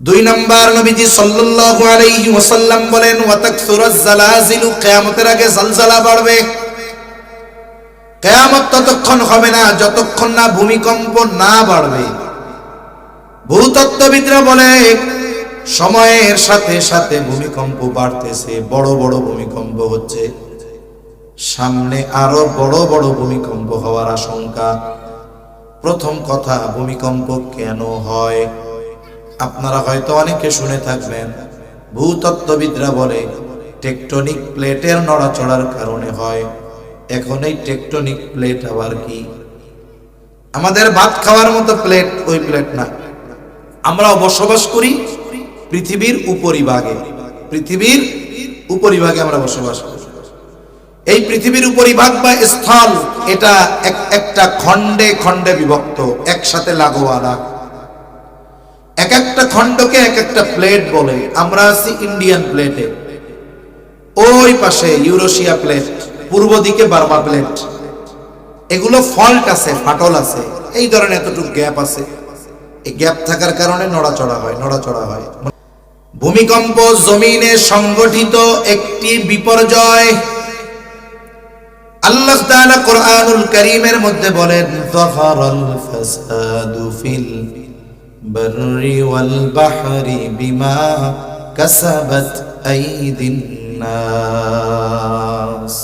দুই নাম্বার, নবীজি সাল্লাল্লাহু আলাইহি ওয়াসাল্লাম বলেন ওয়া তাকসুরাজ জালাজিলু, কিয়ামতের আগে জালজালা বাড়বে। কিয়ামত ততক্ষণ হবে না যতক্ষণ না ভূমিকম্প না বাড়বে। ভূতত্ত্ববিদরা বলে সময়ের সাথে সাথে ভূমিকম্প বাড়তেছে, বড় বড় ভূমিকম্প হচ্ছে, সামনে আরো বড় বড় ভূমিকম্প হওয়ার আশঙ্কা। প্রথম কথা, ভূমিকম্প কেন হয়? আপনারা হয়তো অনেকে শুনে থাকবেন, ভূতত্ত্ববিদরা বলে টেকটনিক প্লেটের নড়াচড়ার কারণে হয়। এখন এই টেকটনিক প্লেট আবার কি? আমাদের ভাত খাওয়ার মতো প্লেট ওই প্লেট না। আমরা বসবাস করি পৃথিবীর উপরিভাগে, পৃথিবীর উপরিভাগে আমরা বসবাস করি। এই পৃথিবীর উপরিভাগ বা স্থল, এটা একটা খণ্ডে খণ্ডে বিভক্ত, একসাথে লাগোয়ালা। এক একটা খণ্ডকে এক একটা প্লেট বলে। আমরা আছি ইন্ডিয়ান প্লেটে, ওই পাশে ইউরোশিয়া প্লেট, পূর্ব দিকে বার্মা প্লেট। এগুলো ফল্ট আছে, ফাটল আছে, এই ধরনের এতটুকু গ্যাপ আছে। এই গ্যাপ থাকার কারণে নড়াচড়া হয়। ভূমিকম্প জমিনে সংগঠিত একটি বিপর্যয়। আল্লাহ তাআলা কোরআনুল কারীমের মধ্যে বলেন যাহারাল ফাসাদু ফিল বাররি ওয়াল বাহরি বিমা কাসাবাত আইদিন নাস।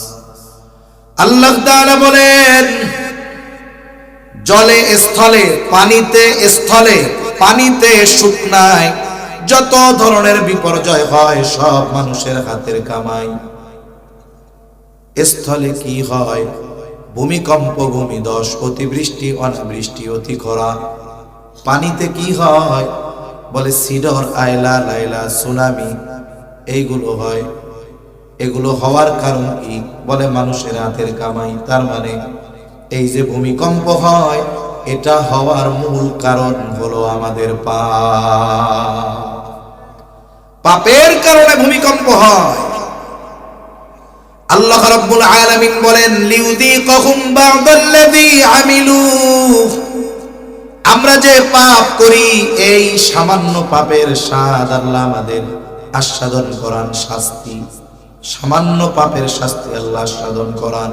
আল্লাহ তাআলা বলেন জলে স্থলে, পানিতে শুকনায় যত ধরনের বিপর্যয় হয় সব মানুষের হাতের কামাই। স্থলে কি হয়? ভূমিকম্প, ভূমিধস, অতিবৃষ্টি, অনাবৃষ্টি, অতি খরা। পানিতে কি হয়? বলে সিডর, আয়লা, লাইলা, সুনামি, এইগুলো হয়। এগুলো হওয়ার কারণ কি? বলে মানুষের হাতের কামাই। তার মানে এই যে ভূমিকম্প হয়, এটা হওয়ার মূল কারণ হলো আমাদের পাপের কারণে ভূমিকম্প হয়। আল্লাহ রাব্বুল আলামিন বলেন লিউযীকাহুম বা'দাল্লাযী আমিলু, আমরা যে পাপ করি এই সামান্য পাপের স্বাদ আল্লাহ আমাদের আস্বাদন করান, শাস্তি, সামান্য পাপের শাস্তি আল্লাহ আস্বাদন করান।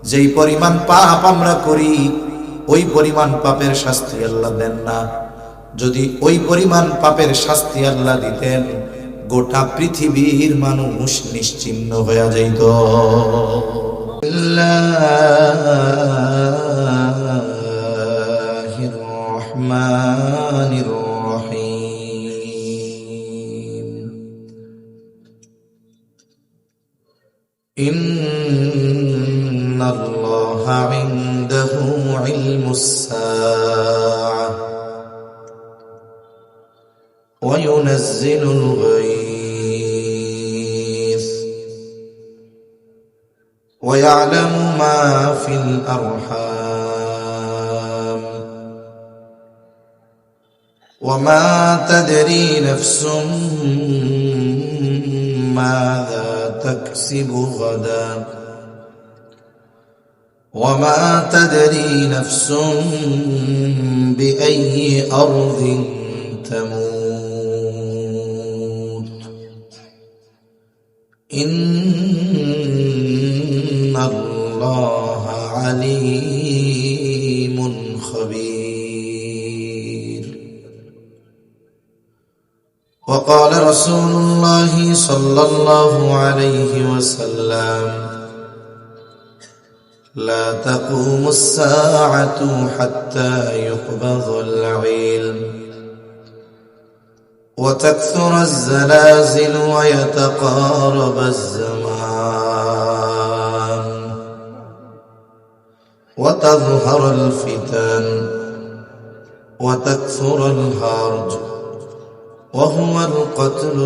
যেই পরিমাণ পাপ আমরা করি ওই পরিমাণ পাপের শাস্তি আল্লাহ দেন না। যদি ওই পরিমাণ পাপের শাস্তি আল্লাহ দিতেন, গোটা পৃথিবীর মানুষ নিশ্চিহ্ন হয়ে যাইত। বিসমিল্লাহির রহমানির রহিম। ইন্নাল্লাহা ইনদাহু ইলমুস সাআহ وينزل الغيث ويعلم ما في الأرحام وما تدري نفس ماذا تكسب غدا وما تدري نفس بأي أرض تموت إن الله عليم خبير. وقال رسول الله صلى الله عليه وسلم لا تقوم الساعة حتى يقبض العلم وتكثر الزلازل ويتقارب الزمان وتظهر الفتن وتكثر الهرج وهو القتل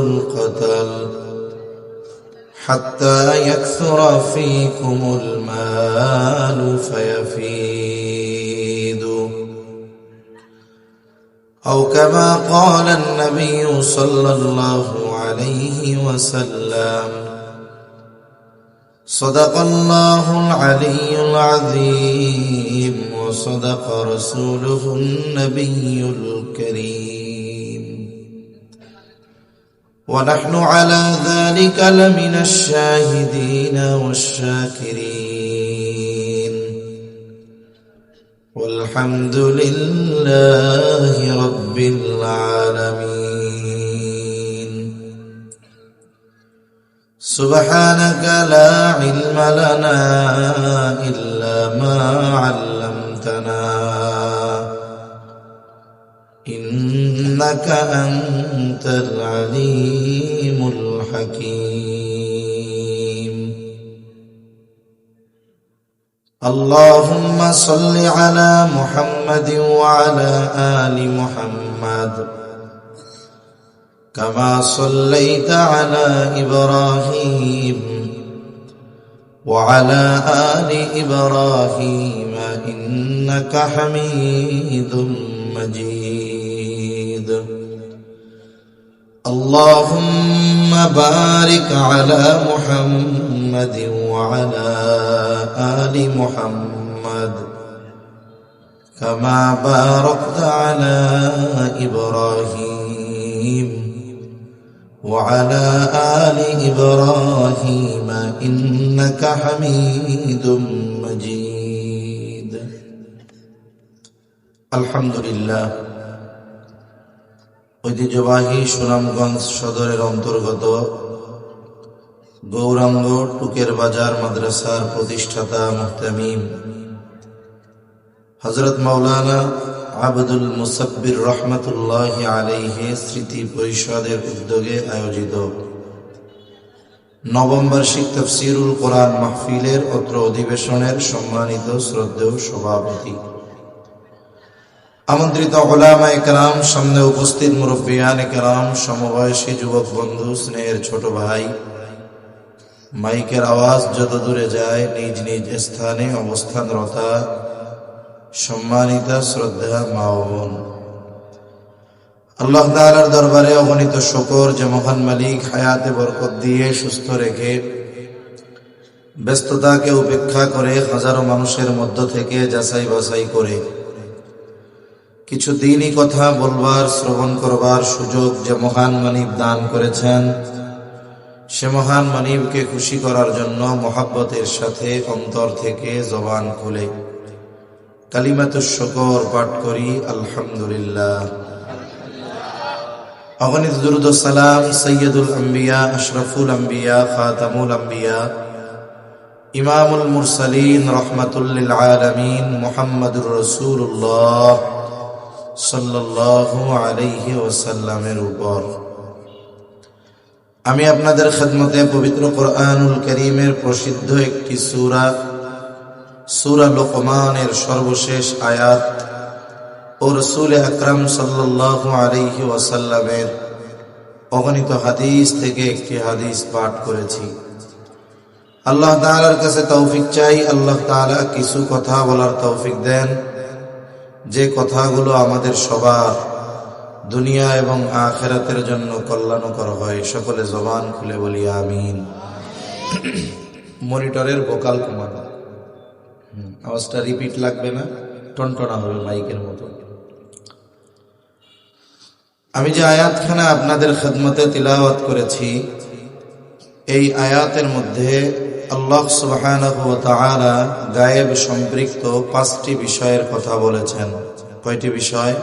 حتى يكثر فيكم المال فيفيد أو كما قال النبي صلى الله عليه وسلم صدق الله العلي العظيم وصدق رسوله النبي الكريم. ونحن على ذلك لمن الشاهدين والشاكرين والحمد لله رب العالمين سبحانك لا علم لنا إلا ما علمتنا إنك أنت العليم الحكيم اللهم صل على محمد وعلى آل محمد كما صليت على إبراهيم وعلى آل إبراهيم إنك حميد مجيد اللهم بارك على محمد وعلى آل محمد كما باركت على إبراهيم وعلى آل إبراهيم إنك حميد مجيد الحمد لله ঐতিহ্যবাহী সুনামগঞ্জ সদরের অন্তর্গত গৌরাঙ্গ টুকের বাজার মাদ্রাসার প্রতিষ্ঠাতা মুহতামিম হযরত মাওলানা আব্দুল মুসাব্বির রহমাতুল্লাহি আলাইহি স্মৃতি পরিষদের উদ্যোগে আয়োজিত নবম বার্ষিক তাফসীরুল কোরআন মাহফিলের অত্র অধিবেশনের সম্মানিত শ্রদ্ধেয় সভাপতি, আমন্ত্রিত উলামায়ে কেরাম, সামনে উপস্থিত মুরব্বিয়ানে কেরাম, সমবয়সী যুবক বন্ধু, স্নেহের ছোট ভাই, মাইকের আওয়াজ যত দূরে যায় নিজ নিজ স্থানে অবস্থানরতা সম্মানিতা শ্রদ্ধা মা ও বোন, আল্লাহ তাআলার দরবারে অগণিত শুকর যে মহান মালিক হায়াতে বরকত দিয়ে সুস্থ রেখে ব্যস্ততাকে উপেক্ষা করে হাজারো মানুষের মধ্য থেকে যাচাই বাছাই করে কিছু দ্বীনি কথা বলবার, শ্রবণ করবার সুযোগ যে মহান মানিব দান করেছেন, সে মহান মানিবকে খুশি করার জন্য মহাব্বতের সাথে অন্তর থেকে জবান খুলে কালিমাতুশ শুকর পাঠ করি আলহামদুলিল্লাহ। অগণিত দুরূদ ও সালাম সাইয়্যিদুল আম্বিয়া, আশরাফুল আম্বিয়া, খাতামুল আম্বিয়া, ইমামুল মুরসালিন, রহমাতুল লিল আলামিন মুহাম্মাদুর রাসূলুল্লাহ সাল্লাল্লাহু আলাইহি ওয়াসাল্লামের উপর। আমি আপনাদের খেদমতে পবিত্র কোরআনুল কারীমের প্রসিদ্ধ একটি সূরা, সূরা লুকমানের সর্বশেষ আয়াত ও রাসূল আকরাম সাল্লাল্লাহু আলাইহি ওয়াসাল্লামের অগণিত হাদিস থেকে একটি হাদিস পাঠ করেছি। আল্লাহ তাআলার কাছে তৌফিক চাই, আল্লাহ তাআলা কিছু কথা বলার তৌফিক দেন, যে কথাগুলো আমাদের সবার দুনিয়া এবং আখিরাতের জন্য কল্যাণকর হয়। সকলে জবান খুলে বলি আমিন। মনিটরের ভোকাল কমানো, আওয়াজটা রিপিট লাগবে না, টনটনা হবে মাইকের মতো। আমি যে আয়াতখানা আপনাদের খেদমতে তিলাওয়াত করেছি, এই আয়াতের মধ্যে আল্লাহ সুবহানাহু ওয়া তাআলা গায়েব সম্পৃক্ত 5টি বিষয়ের কথা বলেছেন। কয়টি বিষয়?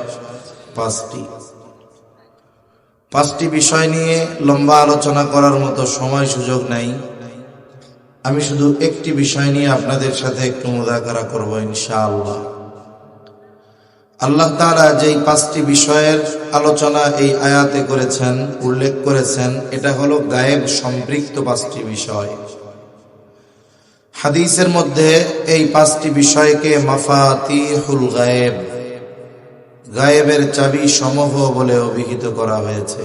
5টি বিষয় নিয়ে লম্বা আলোচনা করার মতো সময় সুযোগ নাই। আমি শুধু একটি বিষয় নিয়ে আপনাদের সাথে একটু মুযাকারা করব ইনশাআল্লাহ। আল্লাহ তাআলা যেই 5টি বিষয়ের আলোচনা এই আয়াতে করেছেন, উল্লেখ করেছেন, এটা হলো গায়েব সম্পৃক্ত 5টি বিষয়। হাদিসের মধ্যে এই 5টি বিষয়কে মাফাতিহুল গায়েব, গায়েবের চাবি সমূহ বলে অভিহিত করা হয়েছে।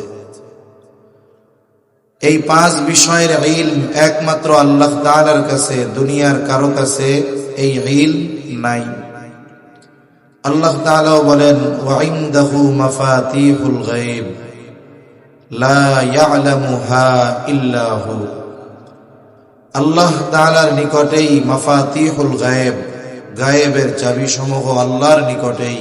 এই 5 বিষয়ের ইলম একমাত্র আল্লাহ তাআলার কাছে, দুনিয়ার কারো কাছে এই ইলম নাই। আল্লাহ তাআলা বলেন, ওয়া ইনদাহু মাফাতিহুল গায়ব লা ইয়ালামুহা ইল্লা হু। আল্লাহ তাআলার নিকটেই মাফাতিহুল গায়ব, গায়েবের চাবি সমূহ আল্লাহর নিকটেই,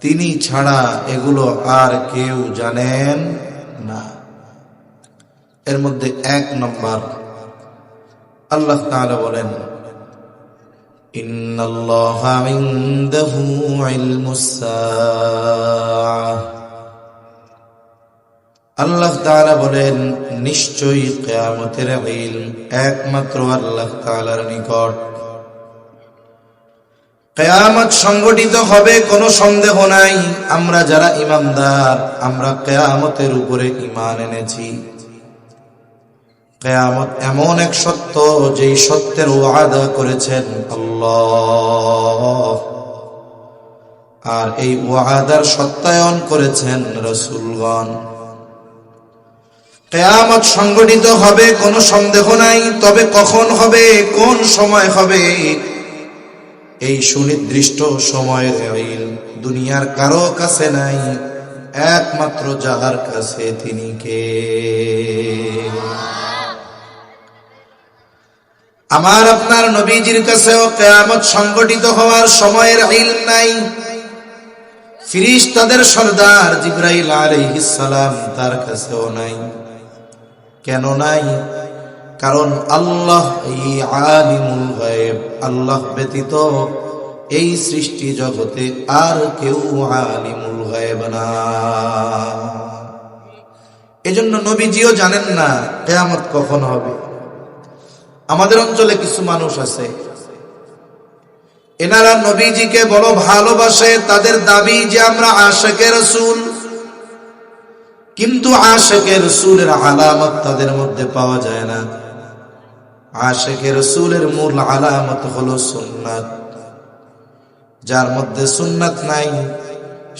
তিনি ছাড়া এগুলো আর কেউ জানেন না। এর মধ্যে 1 নম্বর আল্লাহ তাআলা বলেন ইন্নাল্লাহা ইনদাহু ইলমুস সাআহ। আল্লাহ তাআলা বলেন নিশ্চয়ই কিয়ামতের ইলম একমাত্র আল্লাহ তাআলার নিকট। কিয়ামত সংগঠিত হবে কোনো সন্দেহ নাই। আমরা যারা ঈমানদার আমরা কিয়ামতের উপরে ঈমান এনেছি। কিয়ামত এমন এক সত্য যেই সত্যের ওয়াদা করেছেন আল্লাহ, আর এই ওয়াদার সত্যায়ন করেছেন রাসূলগণ। কিয়ামত সংগঠিত হবে কোনো সন্দেহ নাই, তবে কখন হবে, কোন সময় হবে, এই সুনির্দিষ্ট সময়ের ইলম দুনিয়ার কারো কাছে নাই, একমাত্র যার কাছে তিনি কে। আমার আপনার নবীজির কাছেও কিয়ামত সংগঠিত হওয়ার সময়ের ইলম নাই। ফেরেশতাদের সরদার জিবরাইল আলাইহিস সালাম তার কাছেও নাই। কেন নাই? কারণ আল্লাহ এই আলিমুল গায়ব, আল্লাহ ব্যতীত এই সৃষ্টি জগতে আর কেউ আলিমুল গায়ব না। এজন্য নবীজিও জানেন না কিয়ামত কখন হবে। আমাদের অঞ্চলে কিছু মানুষ আছে, এনারা নবীজিকে বড় ভালোবাসে, তাদের দাবি যে আমরা আশিকে রাসূল, কিন্তু আশিকে রাসূলের আলামত তাদের মধ্যে পাওয়া যায় না। আশিকে রাসূলের মূল আলামত হলো সুন্নাত। যার মধ্যে সুন্নাত নাই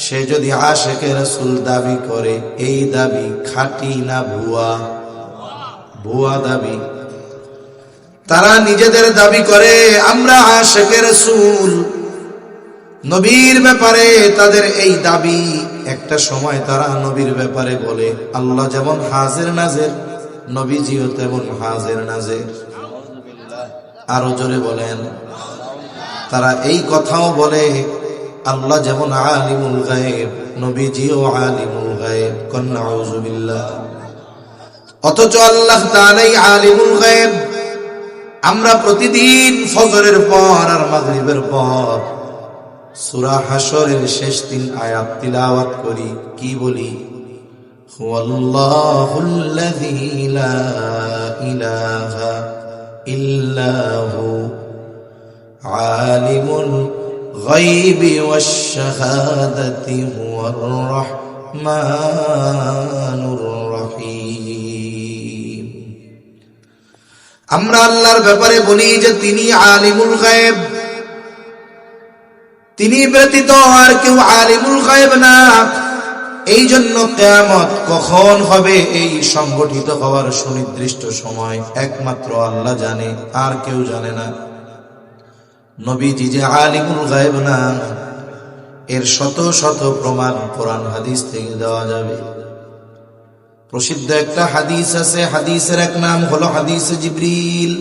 সে যদি আশিকে রাসূল দাবি করে, এই দাবি খাঁটি না ভুয়া? ভুয়া দাবি। তারা নিজেদের দাবি করে আমরা আশিকে রাসূল, নবীর ব্যাপারে তাদের এই দাবি। একটা সময় তারা নবীর ব্যাপারে বলে আল্লাহ যেমন হাজির নাজির, নবীজিও তেমন হাজির নাজির। আরো জোরে বলেন। তারা এই কথাও বলে আল্লাহ যেমন আলিমুল গায়ব, নবীজিও আলিমুল গায়ব। কন্না আউযুবিল্লাহ। অথচ আল্লাহ তাআলাই আলিমুল গায়ব। আমরা প্রতিদিন ফজরের পর আর মাগরিবের পর সূরা হাশরের শেষ 3 আয়াত তিলাওয়াত করি। কি বলি? হুয়াল্লাহুল্লাযী লা ইলাহা ইল্লাহু আলিমুল গায়বি ওয়াশ শাহাদাতি হুয়ার রাহমানুর রহিম। আমরা আল্লাহর ব্যাপারে বলি যে তিনি আলিমুল গায়ব, তিনি ব্যতীত আর কেউ আলিমুল গায়ব না। এই জন্য কিয়ামত কখন হবে, এই সংগঠিত হওয়ার সুনির্দিষ্ট সময় একমাত্র আল্লাহ জানে, আর কেউ জানে না। নবীজি যে আলিমুল গায়ব না, এর শত শত প্রমাণ কোরআন হাদিস থেকে দেওয়া যাবে। প্রসিদ্ধ একটা হাদিস আছে, হাদিসের এক নাম হলো হাদিসে জিবরিল।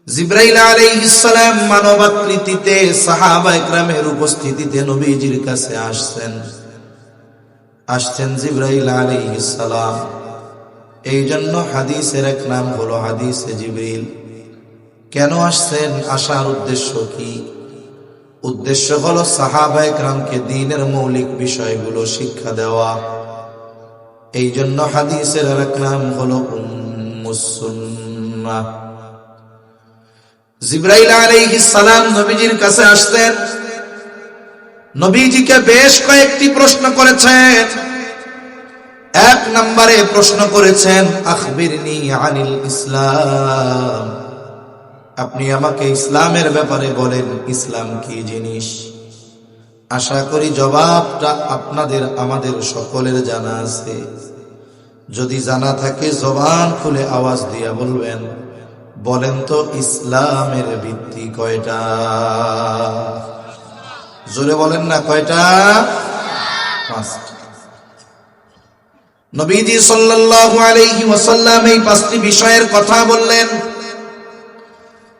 জিবরাইল আলাইহিস সালাম মানবাকৃতিতে সাহাবায়ে কেরামের উপস্থিতিতে নবীজির কাছে আসছেন জিবরাইল আলাইহিস সালাম। এই জন্য হাদিসের এক নাম হলো হাদিসে জিবরিল। কেন আসছেন? আসার উদ্দেশ্য কি? উদ্দেশ্য হলো সাহাবায়ে কেরামকে দ্বীনের মৌলিক বিষয়গুলো শিক্ষা দেওয়া। এই জন্য হাদিসের আরেক নাম হলো উম্মুস সুন্নাহ। জিবরাইল আলাইহিস সালাম নবীজির কাছে আসতেন, নবীজিকে বেশ কয়েকটি প্রশ্ন করেছেন। 1 নম্বরে প্রশ্ন করেছেন আখবিরনি আনিল ইসলাম, আপনি আমাকে ইসলামের ব্যাপারে বলেন, ইসলাম কি জিনিস। আশা করি জবাবটা আপনাদের আমাদের সকলের জানা আছে। যদি জানা থাকে জবান খুলে আওয়াজ দিয়ে বলবেন, বলেন তো ইসলামের ভিত্তি কয়টা? জোরে বলেন না, কয়টা? 5টা। নবীজি সাল্লাল্লাহু আলাইহি ওয়াসাল্লাম এই 5টি বিষয়ের কথা বললেন।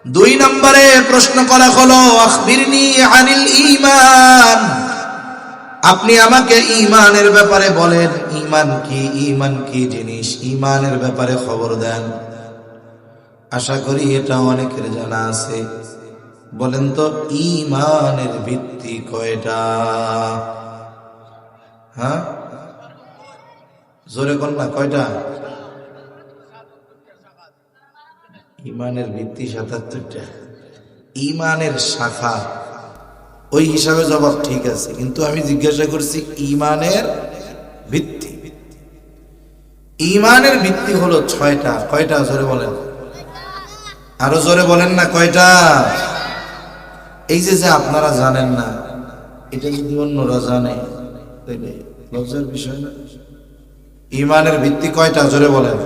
2 নম্বরে প্রশ্ন করা হলো আখবিরনি আনিল ঈমান, আপনি আমাকে ঈমানের ব্যাপারে বলেন, ঈমান কি, ঈমান কি জিনিস, ঈমানের ব্যাপারে খবর দেন। আশা করি এটা অনেকের জানা আছে। বলেন তো ঈমানের ভিত্তি কয়টা? হ্যাঁ, জোরে কোন না, কয়টা? ঈমানের ভিত্তি ৭৭টা। ঈমানের শাখা, ওই হিসাবে জবাব ঠিক আছে, কিন্তু আমি জিজ্ঞাসা করছি ঈমানের ভিত্তি। ঈমানের ভিত্তি হলো ৬টা। কয়টা? জোরে বলেন, আরো জোরে বলেন না, কয়টা? এই যে আপনারা জানেন না, এটা যদি অন্যরা জানে তাহলে লজ্জার বিষয় না? ঈমানের ভিত্তি কয়টা? জোরে বলেন।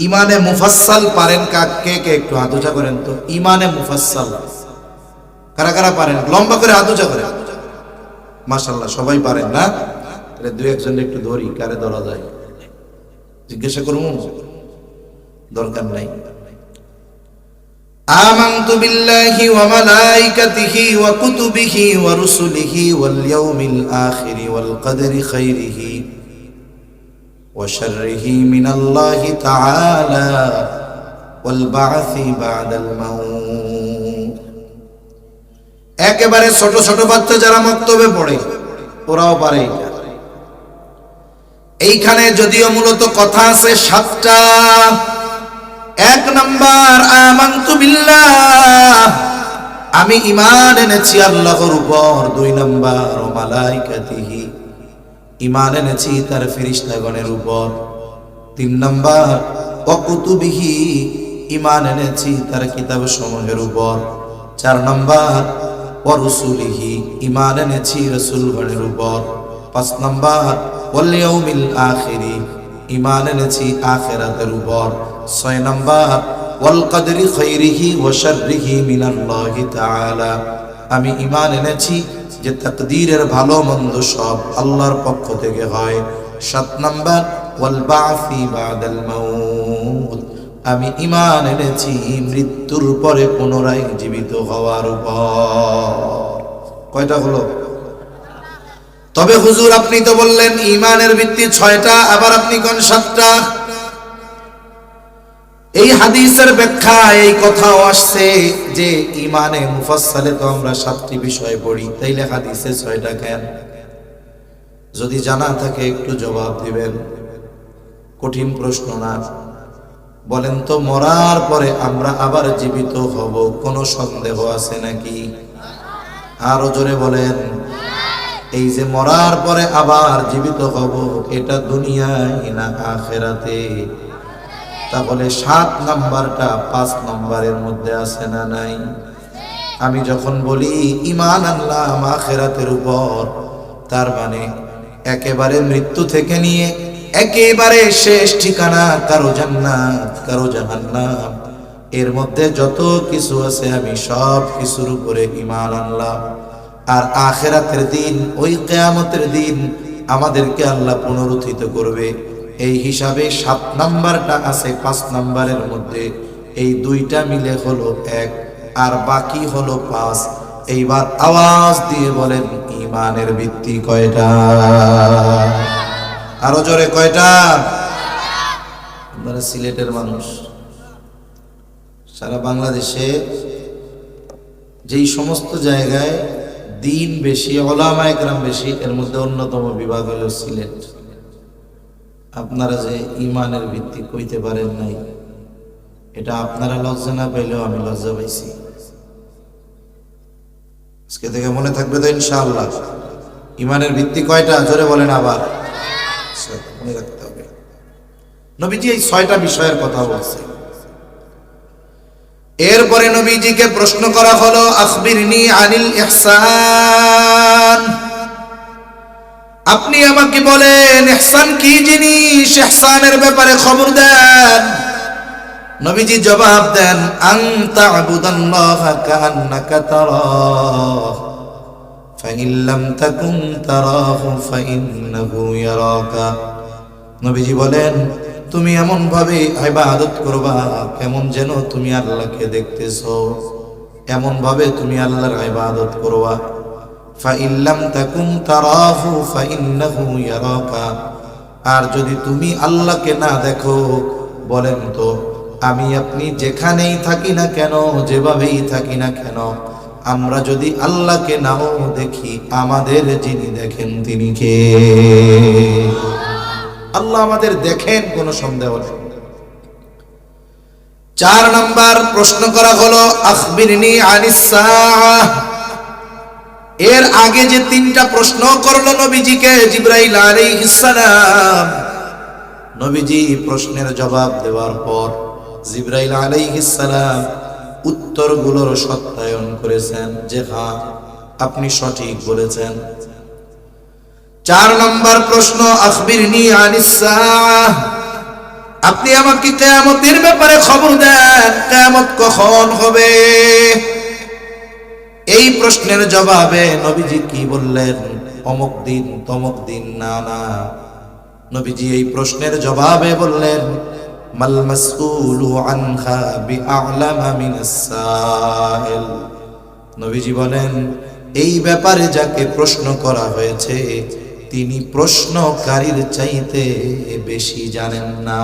ঈমানে মুফাসসাল পারেন কে কে? একটু হাত উঁচা করেন তো। ঈমানে মুফাসসাল কারা কারা পারেন? লম্বা করে হাত উঁচা করেন। মাশাআল্লাহ, সবাই পারেন না? তাহলে দুই একজন একটু ধরি, কারে ধরা যায় জিজ্ঞাসা করুন, দরকার নাই। আমানতু বিল্লাহি ওয়া মালাইকাতিহি ওয়া কুতুবিহি ওয়া রুসুলিহি ওয়াল ইয়াউমিল আখির ওয়াল কদরি খাইরিহি ওয়া শাররিহি মিনাল্লাহি তাআলা ওয়াল বা'সি বা'দাল মাউত। একেবারে ছোট ছোট বাচ্চা যারা মক্তবে পড়ে ওরাও পারে এটা। এইখানে যদিও মূলত কথা আছে 7টা। 1 নাম্বার, আমানতু বিল্লাহ, আমি ঈমান এনেছি আল্লাহর উপর। 2 নাম্বার, ওয়া মালাইকাতিহি, ঈমান এনেছি তার ফেরেশতাগণের উপর। 3 নাম্বার, ওয়া কুতুবিহি, ঈমান এনেছি তার কিতাবসমূহের উপর। 4 নাম্বার, ওয়া রুসুলিহি, ঈমান এনেছি রাসূলগণের উপর। 5 নাম্বার, ওয়াল ইয়াউমিল আখির, ঈমান এনেছি আখিরাতের উপর। 6 নাম্বার, ওয়াল কদরি খাইরিহি ওয়া শাররিহি মিনাল্লাহি তাআলা, আমি ঈমান এনেছি যে তাকদীরের ভালো মন্দ সব আল্লাহর পক্ষ থেকে হয়। 7 নাম্বার, ওয়াল বা'সি বা'দাল মাউত, আমি ঈমান এনেছি মৃত্যুর পরে পুনরায় জীবিত হওয়ার উপর। কয়টা হলো? তবে হুজুর আপনি তো বললেন ঈমানের ভিত্তি 6টা, আবার আপনি কোন 7টা? এই হাদিসের ব্যাখ্যা এই কথাও আসছে যে ঈমানে মুফাসসালে তো আমরা 7টি বিষয় পড়ি, তাইলে হাদিসে 6টা কেন? যদি জানা থাকে একটু জবাব দিবেন, কঠিন প্রশ্ন না। বলেন তো, মরার পরে আমরা আবার জীবিত হব, কোনো সন্দেহ আছে নাকি? আরো জোরে বলেন। এই যে মরার পরে আবার জীবিত হব, এটা দুনিয়ায় না আখিরাতে? তাহলে 7 নাম্বারটা 5 নাম্বারের মধ্যে আছে না নাই? আমি যখন বলি ঈমান আনলাম আখিরাতের উপর, তার মানে একেবারে মৃত্যু থেকে নিয়ে একেবারে শেষ ঠিকানা, কারো জান্নাত কারো জাহান্নাম, এর মধ্যে যত কিছু আছে আমি সব কিছুর উপরে ঈমান আনলাম। আর আখিরাতের দিন, ওই কিয়ামতের দিন আমাদেরকে আল্লাহ পুনরুত্থিত করবে, এই হিসাবে 7 নাম্বারটা আছে 5 নাম্বারের মধ্যে। এই 2টা মিলে হলো 1, আর বাকি হলো 5। এইবার আওয়াজ দিয়ে বলেন ঈমানের ভিত্তি কয়টা? আরো জোরে, কয়টা? আপনারা সিলেটের মানুষ, সারা বাংলাদেশে যেই সমস্ত জায়গায় দিন বেশি, উলামায়ে কেরাম বেশি, এর মধ্যে অন্যতম বিভাগ হলো সিলেট। আপনারা যে ঈমানের ভিত্তি কইতে পারেন নাই, এটা আপনারা লজ্জা না পাইলেও আমি লজ্জা পাইছি। আজকে থেকে মনে থাকবে তো ইনশাআল্লাহ। ঈমানের ভিত্তি কয়টা? জোরে বলেন আবার, মনে রাখতে হবে। নবীজি এই 6টা বিষয়ের কথা বলছে। এরপরে নবীজিকে প্রশ্ন করা হলো, আখবিরনি আনিল ইহসান, আপনি আমাকে বলেন ইহসান কি জিনিস, ইহসানের ব্যাপারে খবর দেন। নবীজি জবাব দেন, আন তা'বুদাল্লাহা কাআন্নাকা তারাহ ফাইন লাম তাকুন তারাহু ফাইন্নাহু ইয়ারাকা। নবীজি বলেন, তুমি এমন ভাবে ইবাদত করবা কেমন যেন তুমি আল্লাহকে দেখতেছো, এমন ভাবে তুমি আল্লাহর ইবাদত করবা। ফাইন লাম তাকুন তারাহু ফাইন্নাহু ইয়ারাকা, আর যদি তুমি আল্লাহকে না দেখো, বলেন তো আমি আপনি যেখানেই থাকি না কেন, যেভাবেই থাকি না কেন, আমরা যদি আল্লাহকে নাও দেখি, আমাদের যিনি দেখেন তিনি কে? আল্লাহ আমাদের দেখেন, কোনো সন্দেহ নেই। 4 নাম্বার প্রশ্ন করা হলো আখবিরনি আনিস সাআহ। এর আগে যে 3টা প্রশ্ন করলো নবীজিকে জিবরাইল আলাইহিস সালাম, নবীজি প্রশ্নের জবাব দেওয়ার পর জিবরাইল আলাইহিস সালাম উত্তরগুলোর সত্যায়ন করেছেন যে হ্যাঁ আপনি সঠিক বলেছেন। 4 নম্বর প্রশ্ন আখবিরনি আনিস সাআহ, আপনি আমাকে কিয়ামতের ব্যাপারে খবর দেন, কিয়ামত কখন হবে? এই প্রশ্নের জবাবে নবীজি কি বললেন? অমুক দিন তমুক দিন না, না। নবীজি এই প্রশ্নের জবাবে বললেন মাল মাসউলু আনহা বিআলামা মিনাস সাইল। নবীজি বলেন এই ব্যাপারে যাকে প্রশ্ন করা হয়েছে তিনি প্রশ্নকারীর চাইতে বেশি জানেন না,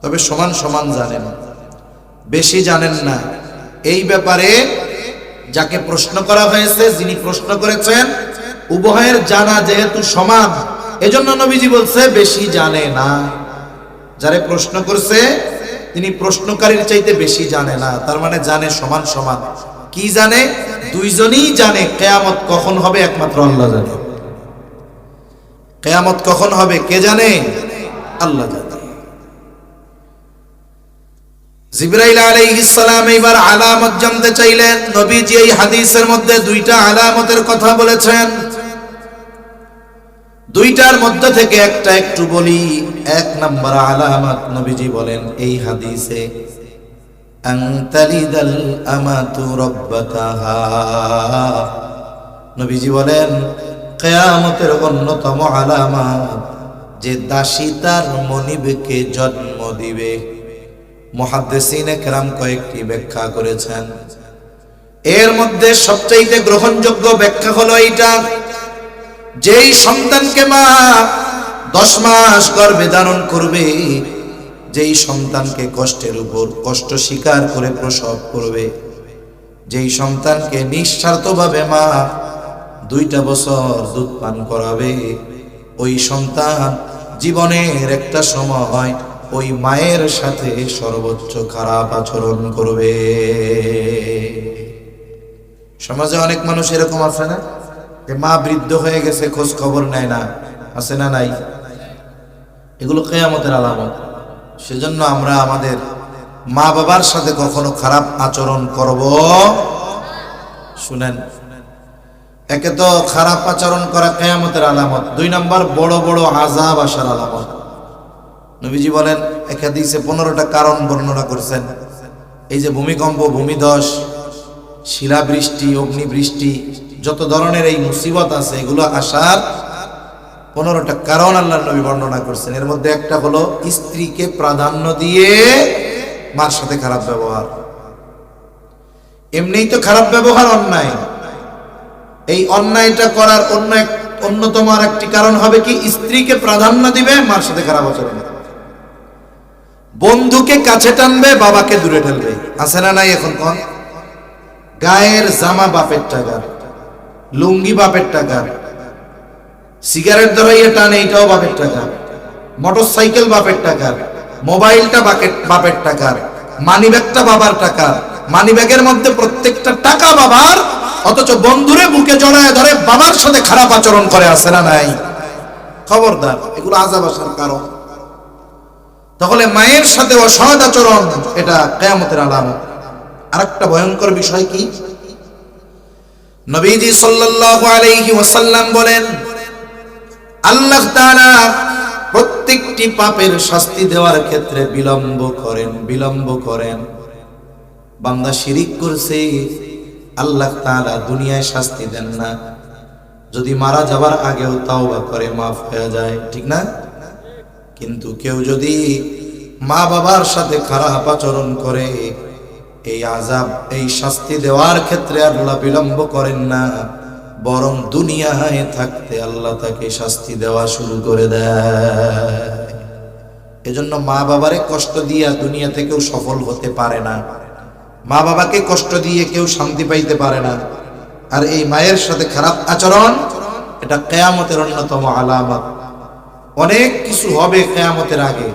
তবে সমান সমান জানেন, বেশি জানেন না। এই ব্যাপারে যাকে প্রশ্ন করা হয়েছে, যিনি প্রশ্ন করেছেন, উভয়ের জানা যেহেতু সমান, এজন্য নবীজি বলছে বেশি জানে না। যারে প্রশ্ন করছে তিনি প্রশ্নকারীর চাইতে বেশি জানে না, তার মানে জানে সমান সমান। কি জানে? দুইজনই জানে কিয়ামত কখন হবে, একমাত্র আল্লাহ জানে। কিয়ামত কখন হবে কে জানে? আল্লাহ জানে। জিবরাইল আলাইহিস সালাম এবার আলামত জানতে চাইলেন। নবীজি এই হাদিসের মধ্যে 2টা আলামতের কথা বলেছেন, 2টার মধ্যে থেকে একটা একটু বলি। 1 নম্বর আলামত নবীজি বলেন এই হাদিসে আনতালিদাল আমাতু রাব্বাতাহা। নবীজি বলেন কিয়ামতের অন্যতম আলামত যে দাসী তার মনিবকে জন্ম দিবে। মুহাদ্দিসিনে কেরাম কয়েকটি ব্যাখ্যা করেছেন, এর মধ্যে সবচেয়ে গ্রহণযোগ্য ব্যাখ্যা হলো এইটা, যেই সন্তানকে মা 10 মাস গর্ভে ধারণ করবে, যেই সন্তানকে কষ্টের উপর কষ্ট স্বীকার করে প্রসব করবে, যেই সন্তানকে নিঃস্বার্থভাবে মা 2টা বছর দুধ পান করাবে, ওই সন্তান জীবনের একটা সময় ওই মায়ের সাথে সর্বোচ্চ খারাপ আচরণ করবে। সমাজে অনেক মানুষ এরকম আছে না, যে মা বৃদ্ধ হয়ে গেছে, খোঁজ খবর নেয় না, আছে না নাই? এগুলো কিয়ামতের আলামত। সেজন্য আমরা আমাদের মা বাবার সাথে কখনো খারাপ আচরণ করব। শুনেন, একে তো খারাপ আচরণ করা কিয়ামতের আলামত, 2 নম্বর বড় বড় আযাব আসার আলামত। নবীজি বলেন এক হাদিসে 15টা কারণ বর্ণনা করেছেন। এই যে ভূমিকম্প, ভূমিধস, শিলাবৃষ্টি, অগ্নিবৃষ্টি, যত ধরনের এই মুসিবত আছে, এগুলো আসার 15টা কারণ আল্লাহর নবী বর্ণনা করছেন। এর মধ্যে একটা হলো স্ত্রীকে প্রাধান্য দিয়ে মার সাথে খারাপ ব্যবহার। এমনিই তো খারাপ ব্যবহার অন্যায়, এই অন্যায়টা করার অন্যতম আর একটি কারণ হবে কি? স্ত্রীকে প্রাধান্য দিবে, মার সাথে খারাপ আচরণ। বন্ধুকে কাছে টানবে, বাবাকে দূরে ঠেলবে, আছে না নাই? এখন কোন গায়ের জামা বাপের টাকা, লুঙ্গি বাপের টাকা, সিগারেট ধরাইয়া টানে, এটাও বাপের টাকা, মোটর সাইকেল বাপের টাকা, মোবাইলটা বাপের টাকা, মানিব্যাগটা বাবার টাকা, মানিব্যাগের মধ্যে প্রত্যেকটা টাকা বাবার, অথচ বন্ধুরে বুকে জড়ায় ধরে বাবার সাথে খারাপ আচরণ করে, আছে না নাই? খবরদার, এগুলো আযাব আসার কারণ। তাহলে মায়ের সাথে অসৎ আচরণ, এটা কিয়ামতের আলামত। আরেকটা ভয়ঙ্কর বিষয় কি? নবীজি সাল্লাল্লাহু আলাইহি ওয়াসাল্লাম বলেন আল্লাহ তাআলা প্রত্যেকটি পাপের শাস্তি দেওয়ার ক্ষেত্রে বিলম্ব করেন। বান্দা শিরিক করছে, আল্লাহ তাআলা দুনিয়ায় শাস্তি দেন না, যদি মারা যাবার আগেও তাওবা করে মাফ হয়ে যায়, ঠিক না? কিন্তু কেউ যদি মা বাবার সাথে খারাপ আচরণ করে, এই আযাব, এই শাস্তি দেওয়ার ক্ষেত্রে আল্লাহ বিলম্ব করেন না, বরং দুনিয়ায় থাকতে আল্লাহ তাকে শাস্তি দেওয়া শুরু করে দেয়। এজন্য মা বাবারে কষ্ট দিয়া দুনিয়াতে কেউ সফল হতে পারে না, মা বাবাকে কষ্ট দিয়ে কেউ শান্তি পাইতে পারে না। আর এই মায়ের সাথে খারাপ আচরণ, এটা কিয়ামতের অন্যতম আলামত। অনেক কিছু হবে কিয়ামতের আগে,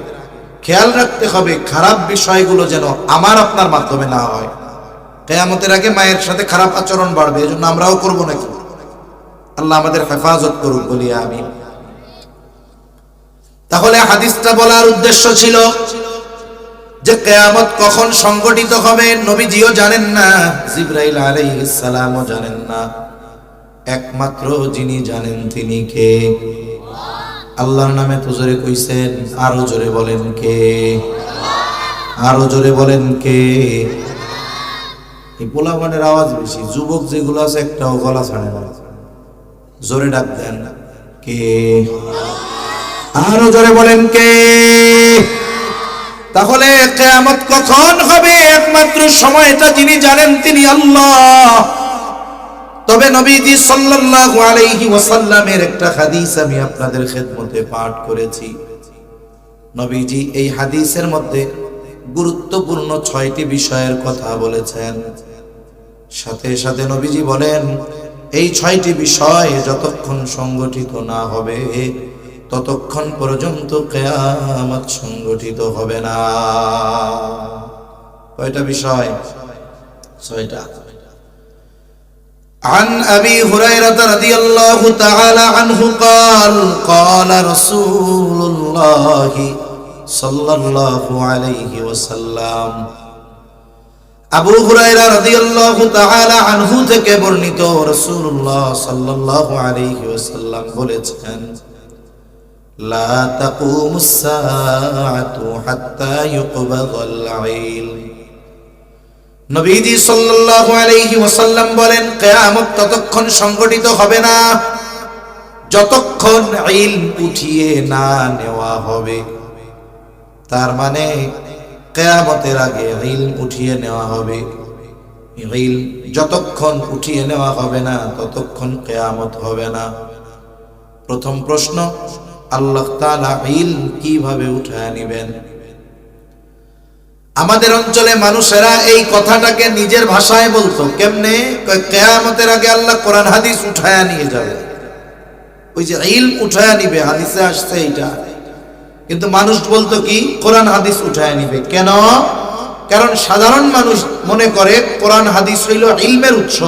খেয়াল রাখতে হবে খারাপ বিষয়গুলো যেন আমার আপনার মাধ্যমে না হয়। কিয়ামতের আগে মায়ের সাথে খারাপ আচরণ বাড়বে, এজন্য আমরাও করব নাকি? আল্লাহ আমাদের হেফাজত করুক, বলি আমিন। তাহলে হাদিসটা বলার উদ্দেশ্য ছিল যে কিয়ামত কখন সংঘটিত হবে নবীজিও জানেন না, জিবরাইল আলাইহিস সালামও জানেন না। একমাত্র যিনি জানেন তিনি কে? আল্লাহর নামে তো জোরে কইছেন, আরো জোরে বলেন কে? আরো জোরে বলেন কে? এই পোলাপানের আওয়াজ বেশি, যুবক যেগুলো আছে একটাও গলা ছাড়ে না, জোরে ডাক দেন কে? আরো জোরে বলেন কে? তাহলে কিয়ামত কখন হবে একমাত্র সময়টা যিনি জানেন তিনি আল্লাহ। তবে নবীজি সাল্লাল্লাহু আলাইহি ওয়াসাল্লামের একটা হাদিস আমি আপনাদের খেদমতে পাঠ করেছি। নবীজি এই হাদিসের মধ্যে গুরুত্বপূর্ণ 6টি বিষয়ের কথা বলেছেন। সাথে সাথে নবীজি বলেন, এই 6টি বিষয় যতক্ষণ সংগঠিত না হবে ততক্ষণ পর্যন্ত কিয়ামত সংগঠিত হবে না। কয়টা বিষয়? 6টা। عن أبي هريرة رضي الله تعالى عنه قال قال رسول الله صلى الله عليه وسلم আবু হুরায়রা রাদিয়াল্লাহু তাআলা আনহু থেকে বর্ণিত, রাসূলুল্লাহ সাল্লাল্লাহু আলাইহি ওয়াসাল্লাম বলেছেন, লা তাকুমুস সাআতু হাত্তা ইউকবাদাল ইলম। নবীজি সাল্লাল্লাহু আলাইহি ওয়াসাল্লাম বলেন, কিয়ামত ততক্ষণ সংঘটিত হবে না যতক্ষণ ইলম উঠিয়ে না নেওয়া হবে। তার মানে কিয়ামতের আগে ইলম উঠিয়ে নেওয়া হবে। ইলম যতক্ষণ উঠিয়ে নেওয়া হবে না ততক্ষণ কিয়ামত হবে না। প্রথম প্রশ্ন, আল্লাহ তাআলা ইলম কিভাবে উঠায় নেবেন? আমাদের অঞ্চলে মানুষেরা এই কথাটাকে নিজের ভাষায় বলতো, কেমনে? কিয়ামতের আগে আল্লাহ কোরআন হাদিস উঠায়া নিয়ে যাবে। ওই যে ইলম উঠায়া নিবে, হাদিসে আসছে এইটা, কিন্তু মানুষ বলতো কি? কোরআন হাদিস উঠায়া নিবে। কেন? কারণ সাধারণ মানুষ মনে করে কোরআন হাদিস হইল ইলমের উৎস।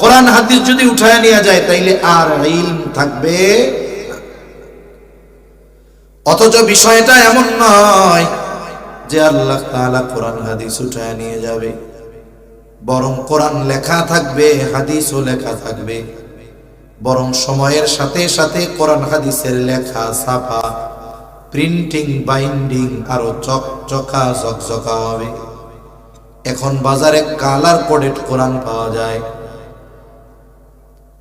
কোরআন হাদিস যদি উঠায়া নিয়ে যায় তাইলে আর ইলম থাকবে। অথচ বিষয়টা এমন নয় যে আল্লাহ তাআলা কোরআন হাদিস উঠায় নিয়ে যাবে, বরং কোরআন লেখা থাকবে, হাদিসও লেখা থাকবে। বরং সময়ের সাথে সাথে কোরআন হাদিসের লেখা, ছাপা, প্রিন্টিং, বাইন্ডিং আরো চকচকা ঝকঝকা হবে। এখন বাজারে কালার কোডেড কোরআন পাওয়া যায়।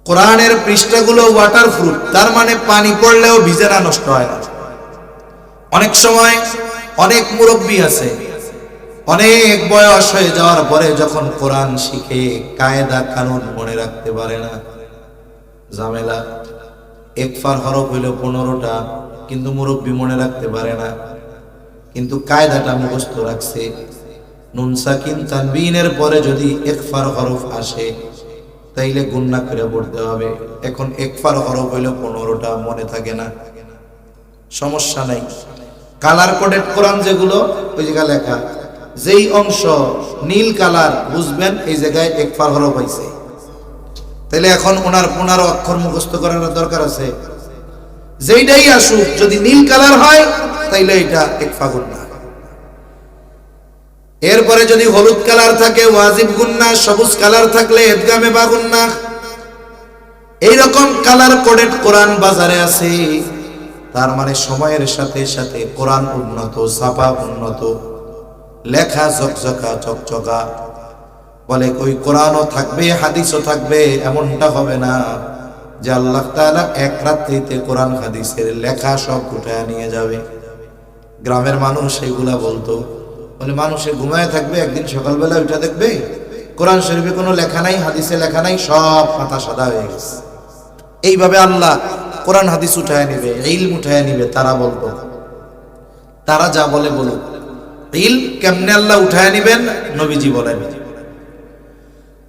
কোরআনের পৃষ্ঠাগুলো ওয়াটারপ্রুফ, তার মানে পানি পড়লেও ভিজে না, নষ্ট হয় না। অনেক সময় অনেক মুরব্বী আছে, অনেক বয়স হয়ে যাওয়ার পরে যখন কোরআন শিখে কায়দা কানুন মনে রাখতে পারে না, ঝামেলা। একফার হরফ হইল 15টা, কিন্তু মুরব্বী মনে রাখতে পারে না, কিন্তু কায়দাটা মুখস্থ রাখছে। নুন সাকিন তানবিনের পরে যদি একফার হরফ আসে তাইলে গুণনা করে পড়তে হবে। এখন একফার হরফ হইল 15টা, মনে থাকে না, সমস্যা নাই। কালার কোডেড কোরআন যেগুলো, ওই জায়গায় লেখা, যেই অংশ নীল কালার বুঝবেন এই জায়গায় একফার হরফ হইছে, তাইলে এখন ওনার 15 অক্ষর মুখস্থ করার দরকার আছে। যেইটাই আসুক, যদি নীল কালার হয় তাইলে এটা একফা গুণনা। এরপরে যদি হলুদ কালার থাকে ওয়াজিব গুণনা, সবুজ কালার থাকলে ইদগামে বা গুণনা। এইরকম কালার কোডেড কোরআন বাজারে আছে। তার মানে সময়ের সাথে সাথে কোরআন উন্নত, ছাপা উন্নত, লেখা ঝকঝকা চকচকা। বলে ওই কোরআনও থাকবে, হাদিসও থাকবে, এমনটা হবে না যে আল্লাহ তাআলা এক রাত্রিতে কোরআন হাদিসের লেখা সব উঠায় নিয়ে যাবে। গ্রামের মানুষ এগুলা বলতো, বলে মানুষে ঘুমায় থাকবে, একদিন সকালবেলা উঠে দেখবে কোরআন শরীফে কোনো লেখা নাই, হাদিসে লেখা নাই, সব পাতা সাদা হয়ে গেছে। এইভাবে আল্লাহ কোরআন হাদিস উঠায় নিবে, ইলম উঠায় নিবে। তারা বলতো, তারা যা বলে বলুক, ইলম কেমনে আল্লাহ উঠায় নিবেন? নবীজি বলেন,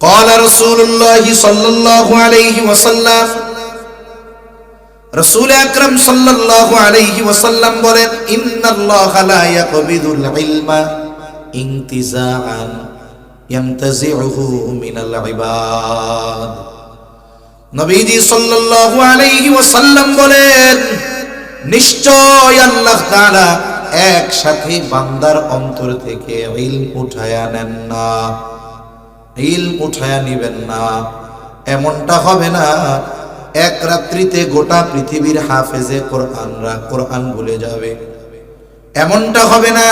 ক্বালা রাসূলুল্লাহ সাল্লাল্লাহু আলাইহি ওয়াসাল্লাম, রাসূল আকরাম সাল্লাল্লাহু আলাইহি ওয়াসাল্লাম বলেন, ইন্নাল্লাহা লা ইয়াকবিদুল ইলমা ইনতিজাআন ইয়ানতাজিউহু মিনাল ইবাদ। নবীজি সাল্লাল্লাহু আলাইহি ওয়াসাল্লাম বলেন, নিশ্চয় আল্লাহ তাআলা একসাথে বান্দার অন্তর থেকে ইলম উঠায়া নেন না, ইলম উঠায়া নিবেন না। এমনটা হবে না এক রাত্রিতে গোটা পৃথিবীর হাফেজে কোরআনরা কোরআন ভুলে যাবে। এমনটা হবে না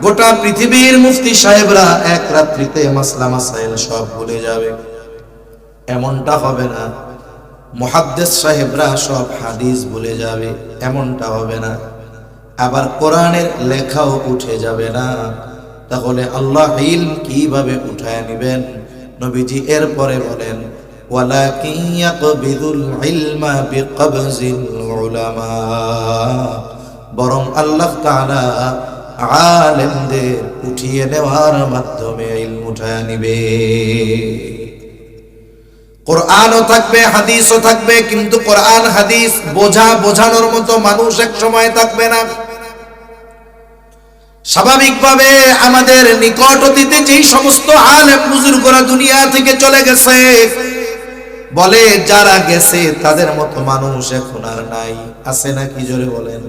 গোটা পৃথিবীর মুফতি সাহেবরা এক রাত্রিতে মাসলা মাসাইল সব ভুলে যাবে। এমনটা হবে না মুহাদ্দিস সাহেবরা সব হাদিস ভুলে যাবে। এমনটা হবে না। আবার কোরআনের লেখাও উঠে যাবে না। তাহলে আল্লাহ ইলম কিভাবে উঠায় নেবেন? নবীজি এরপরে বলেন, ওয়ালাকিন ইয়াকবিদুল ইলমা বিকবজিল উলামা, বরং আল্লাহ তাআলা আলেমদের উঠিয়ে নেওয়ার মাধ্যমে ইলম উঠায় নিবে। কোরআনও থাকবে, হাদিসও থাকবে, কিন্তু কোরআন হাদিস বোঝানোর মতো মানুষ এক সময় থাকবে না। স্বাভাবিকভাবে আমাদের নিকট অতীতে যেই সমস্ত আলেম বুজুর্গরা দুনিয়া থেকে চলে গেছে, বলে যারা গেছে তাদের মতো মানুষ এখন আর নাই। আছে নাকি? জোরে বলেন।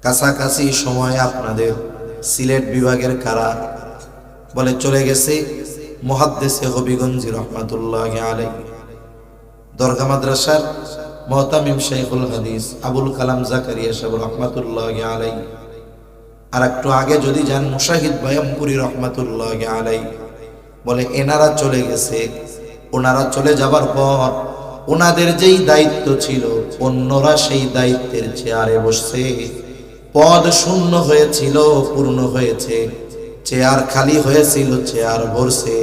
কাছাকাছি সময় আপনাদের সিলেট বিভাগের কারা বলে চলে গেছে মুহাদ্দিসে হবিগঞ্জি রহমাতুল্লাহি আলাইহি, দরগা মাদ্রাসার মুহতামিম শাইখুল হাদিস আবুল কালাম জাকারিয়া সাহেব রহমাতুল্লাহি আলাইহি। আর একটু আগে যদি যান মুশাহিদ বায়ামপুরি রহমাতুল্লাহি আলাইহি, বলে এনারা চলে গেছে। ওনারা চলে যাবার পর ওনাদের যেই দায়িত্ব ছিল অন্যরা সেই দায়িত্বের চেয়ারে বসছে। পদ শূন্য হয়েছিল, পূর্ণ হয়েছে। চেয়ার খালি হয়েছিল, চেয়ার ভরছে।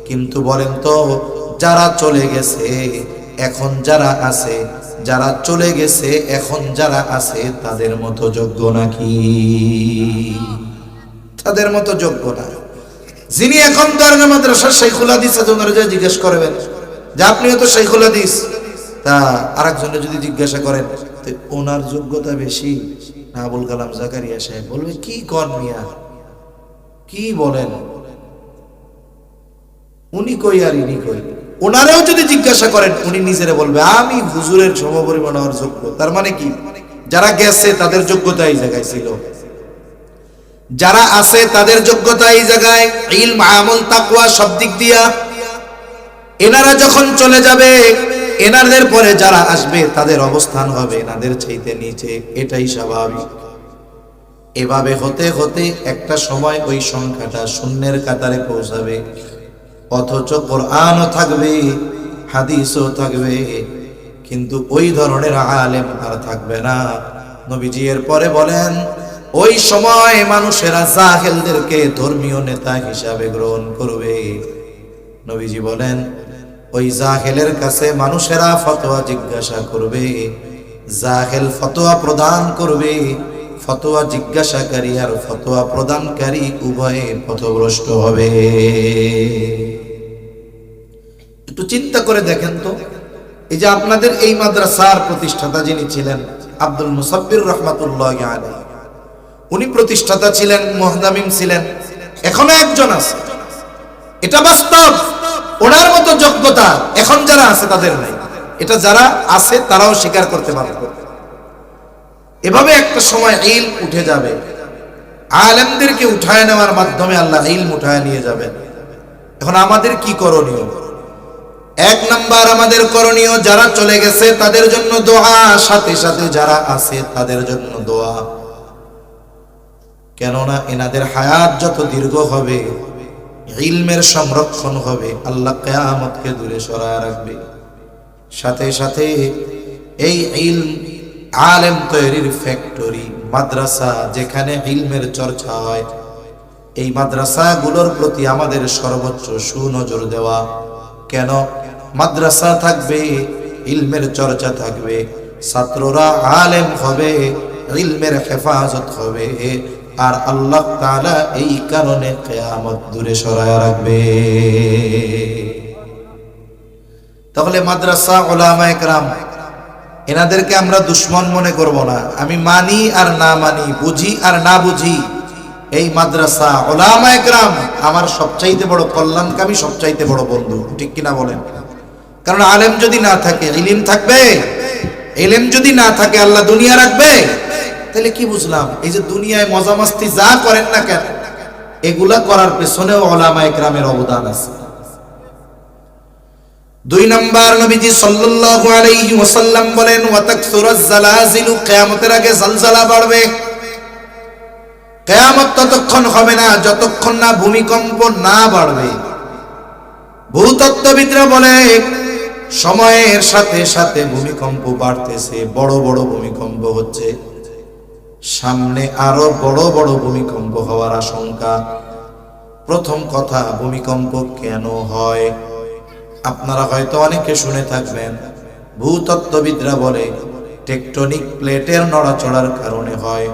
কিন্তু বলেন তো, যারা চলে গেছে এখন যারা আছে, যারা চলে গেছে এখন যারা আছে, তাদের মতো যোগ্য নাকি? তাদের মতো যোগ্য না। যিনি এখন দরগা মাদ্রাসার শাইখুল হাদিস আছে, ওনারা যা জিজ্ঞেস করবেন যে আপনিও তো শাইখুল হাদিস, তা আরেকজনে যদি জিজ্ঞাসা করেন তো ওনার যোগ্যতা বেশি না আবুল কালাম জাকারিয়া সাহেব, বলবে কি কর মিয়া, কি বলেন, উনি কই আর ইনি কই। ওনারাও যদি জিজ্ঞাসা করেন, উনি নিজেরে বলবে আমি হুজুরের সমপরিমাণ হওয়ার যোগ্য। তার মানে কি? যারা গেছে তাদের যোগ্যতা এই জায়গায় ছিল, যারা আছে তাদের যোগ্যতা এই জায়গায়, ইলম, আমল, তাকওয়া সব দিক দিয়া। এনারা যখন চলে যাবে, এনাদের পরে যারা আসবে তাদের অবস্থান হবে এনাদের চাইতে নিচে। এটাই স্বাভাবিক। এভাবে হতে হতে একটা সময় ওই সংখ্যাটা শূন্যের কাতারে পৌঁছাবে। অথচ কোরআনও থাকবে, হাদিসও থাকবে, কিন্তু ওই ধরনের আলেম আর থাকবে না। নবীজি এর পরে বলেন, ওই সময় মানুষেরা জাহেলদেরকে ধর্মীয় নেতা হিসাবে গ্রহণ করবে। নবীজি বলেন, ওই জাহেলের কাছে মানুষেরা ফতোয়া জিজ্ঞাসা করবে, জাহেল ফতোয়া প্রদান করবে। ফতোয়া জিজ্ঞাসাকারী আর ফতোয়া প্রদানকারী উভয়ে পথভ্রষ্ট হবে। একটু চিন্তা করে দেখেন তো, এই যে আপনাদের এই মাদ্রাসার প্রতিষ্ঠাতা যিনি ছিলেন আব্দুল মুসাব্বির রহমাতুল্লাহি আলাইহি, উনি প্রতিষ্ঠাতা ছিলেন, মুহতামিম ছিলেন, এখনো একজন আছে। এটা বাস্তব। ওনার মতো যোগ্যতা এখন যারা আছে তাদের নাই। এটা যারা আছে তারাও স্বীকার করতে পারবে। এভাবে একটা সময় ইলম উঠে যাবে। আলেমদেরকে উঠায় নেওয়ার মাধ্যমে আল্লাহ ইলম উঠায় নিয়ে যাবেন। এখন আমাদের কি করণীয়? এক নাম্বার আমাদের করণীয়, যারা চলে গেছে তাদের জন্য দোয়া, সাথে সাথে যারা আছে তাদের জন্য দোয়া। কেননা এনাদের হায়াত যত দীর্ঘ হবে, ইলমের সংরক্ষণ হবে, আল্লাহ কিয়ামতকে দূরে সরায় রাখবে। সাথে সাথে এই ইলম আলেম তৈরির ফ্যাক্টরি, মাদ্রাসা, যেখানে ইলমের চর্চা হয়, এই মাদ্রাসাগুলোর প্রতি আমাদের সর্বোচ্চ সুনজর দেওয়া। কেন? মাদ্রাসা থাকবে, ইলমের চর্চা থাকবে, ছাত্ররা আলেম হবে, ইলমের হেফাজত হবে, আর আল্লাহ তাআলা এই কারণে কিয়ামত দূরে সরায় রাখবে। তাহলে মাদ্রাসা, উলামায়ে কেরাম, এনাদেরকে আমরা দুশ্মন মনে করব না। আমি মানি আর না মানি, বুঝি আর না বুঝি, এই মাদ্রাসা, উলামায়ে কেরাম আমার সবচাইতে বড় কল্যাণকামী, সবচাইতে বড় বন্ধু। ঠিক কিনা বলেন? কারণ আলেম যদি না থাকে ইলম থাকবে, ইলম যদি না থাকে আল্লাহ দুনিয়া রাখবে। তাহলে কি বুঝলাম? এই যে দুনিয়ায় মজা মাস্তি যা করেন না কেন, এগুলা করার পেছনেও উলামায়ে কেরামের অবদান আছে। 2 নাম্বার, নবীজি সাল্লাল্লাহু আলাইহি ওয়াসাল্লাম বলেন, ওয়া তাকসুরাজ জালাজিলু, কিয়ামতের আগে জালজালা বাড়বে। কিয়ামত ততক্ষণ হবে না যতক্ষণ না ভূমিকম্প না বাড়বে। ভূতত্ত্ববিদরা বলে সময়ের সাথে সাথে ভূমিকম্প বাড়তেছে, বড় বড় ভূমিকম্প হচ্ছে, সামনে আরো বড় বড় ভূমিকম্প হওয়ার আশঙ্কা। প্রথম কথা, ভূমিকম্প কেন হয়? আপনারা হয়তো অনেকে শুনে থাকবেন, ভূতত্ত্ববিদরা বলে টেকটনিক প্লেটের নড়াচড়ার কারণে হয়।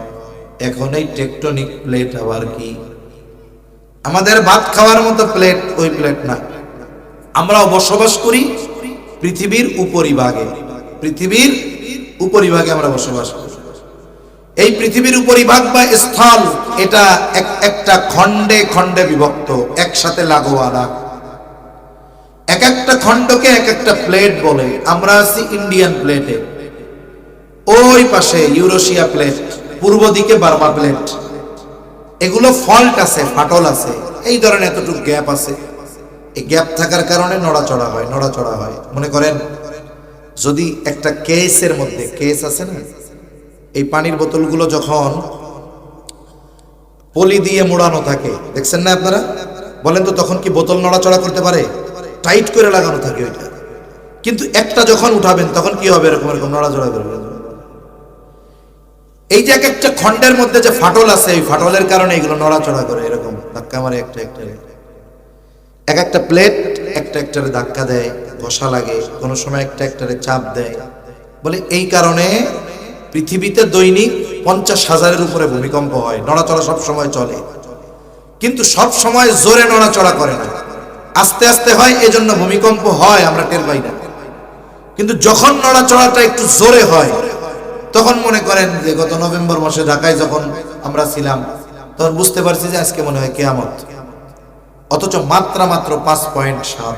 এখন এই টেকটনিক প্লেট আবার কি? আমাদের ভাত খাওয়ার মতো প্লেট ওই প্লেট না। আমরাও বসবাস করি পৃথিবীর উপরিভাগে, পৃথিবীর উপরিভাগে আমরা বসবাস করি। এই পৃথিবীর উপরিভাগ বা স্থল, এটা একটা খণ্ডে খণ্ডে বিভক্ত, একসাথে লাগোয়া না। এক একটা খণ্ডকে এক একটা প্লেট বলে। আমরা আছি ইন্ডিয়ান প্লেটে, ওই পাশে ইউরোশিয়া প্লেট, পূর্ব দিকে বার্মা প্লেট। এগুলো ফল্ট আছে, ফাটল আছে, এই ধরনের এতটুকু গ্যাপ আছে। এই গ্যাপ থাকার কারণে নড়াচড়া হয়, নড়াচড়া হয়। মনে করেন যদি একটা কেসের মধ্যে, কেস আছে না, এই পানির বোতলগুলো যখন পলি দিয়ে মোড়ানো থাকে, দেখছেন না আপনারা? বলেন তো তখন কি বোতল নড়াচড়া করতে পারে? টাইট করে লাগানো থাকে ওইটা। কিন্তু একটা যখন উঠাবেন তখন কি হবে? এরকম এরকম নড়াচড়া করবে। এই যে এক একটা খণ্ডের মধ্যে যে ফাটল আছে, এই ফাটলের কারণে এগুলো নড়াচড়া করে, এরকম ধাক্কা মারে একটা একটা। এক একটা প্লেট একটা একটারে ধাক্কা দেয়, ঘষা লাগে, কোনো সময় একটা একটারে চাপ দেয়। বলে এই কারণে পৃথিবীতে দৈনিক 50,000-এর উপরে ভূমিকম্প হয়। নড়াচড়া সব সময় চলে, কিন্তু সব সময় জোরে নড়াচড়া করে না, আস্তে আস্তে হয়। এজন্য ভূমিকম্প হয়, আমরা টের পাই না। কিন্তু যখন নড়াচড়াটা একটু জোরে হয়, তখন মনে করেন যে গত নভেম্বর মাসে ঢাকায় যখন আমরা ছিলাম, তখন বুঝতে পারছি যে আজকে মনে হয় কিয়ামত। অথচ মাত্রা মাত্র 5.7।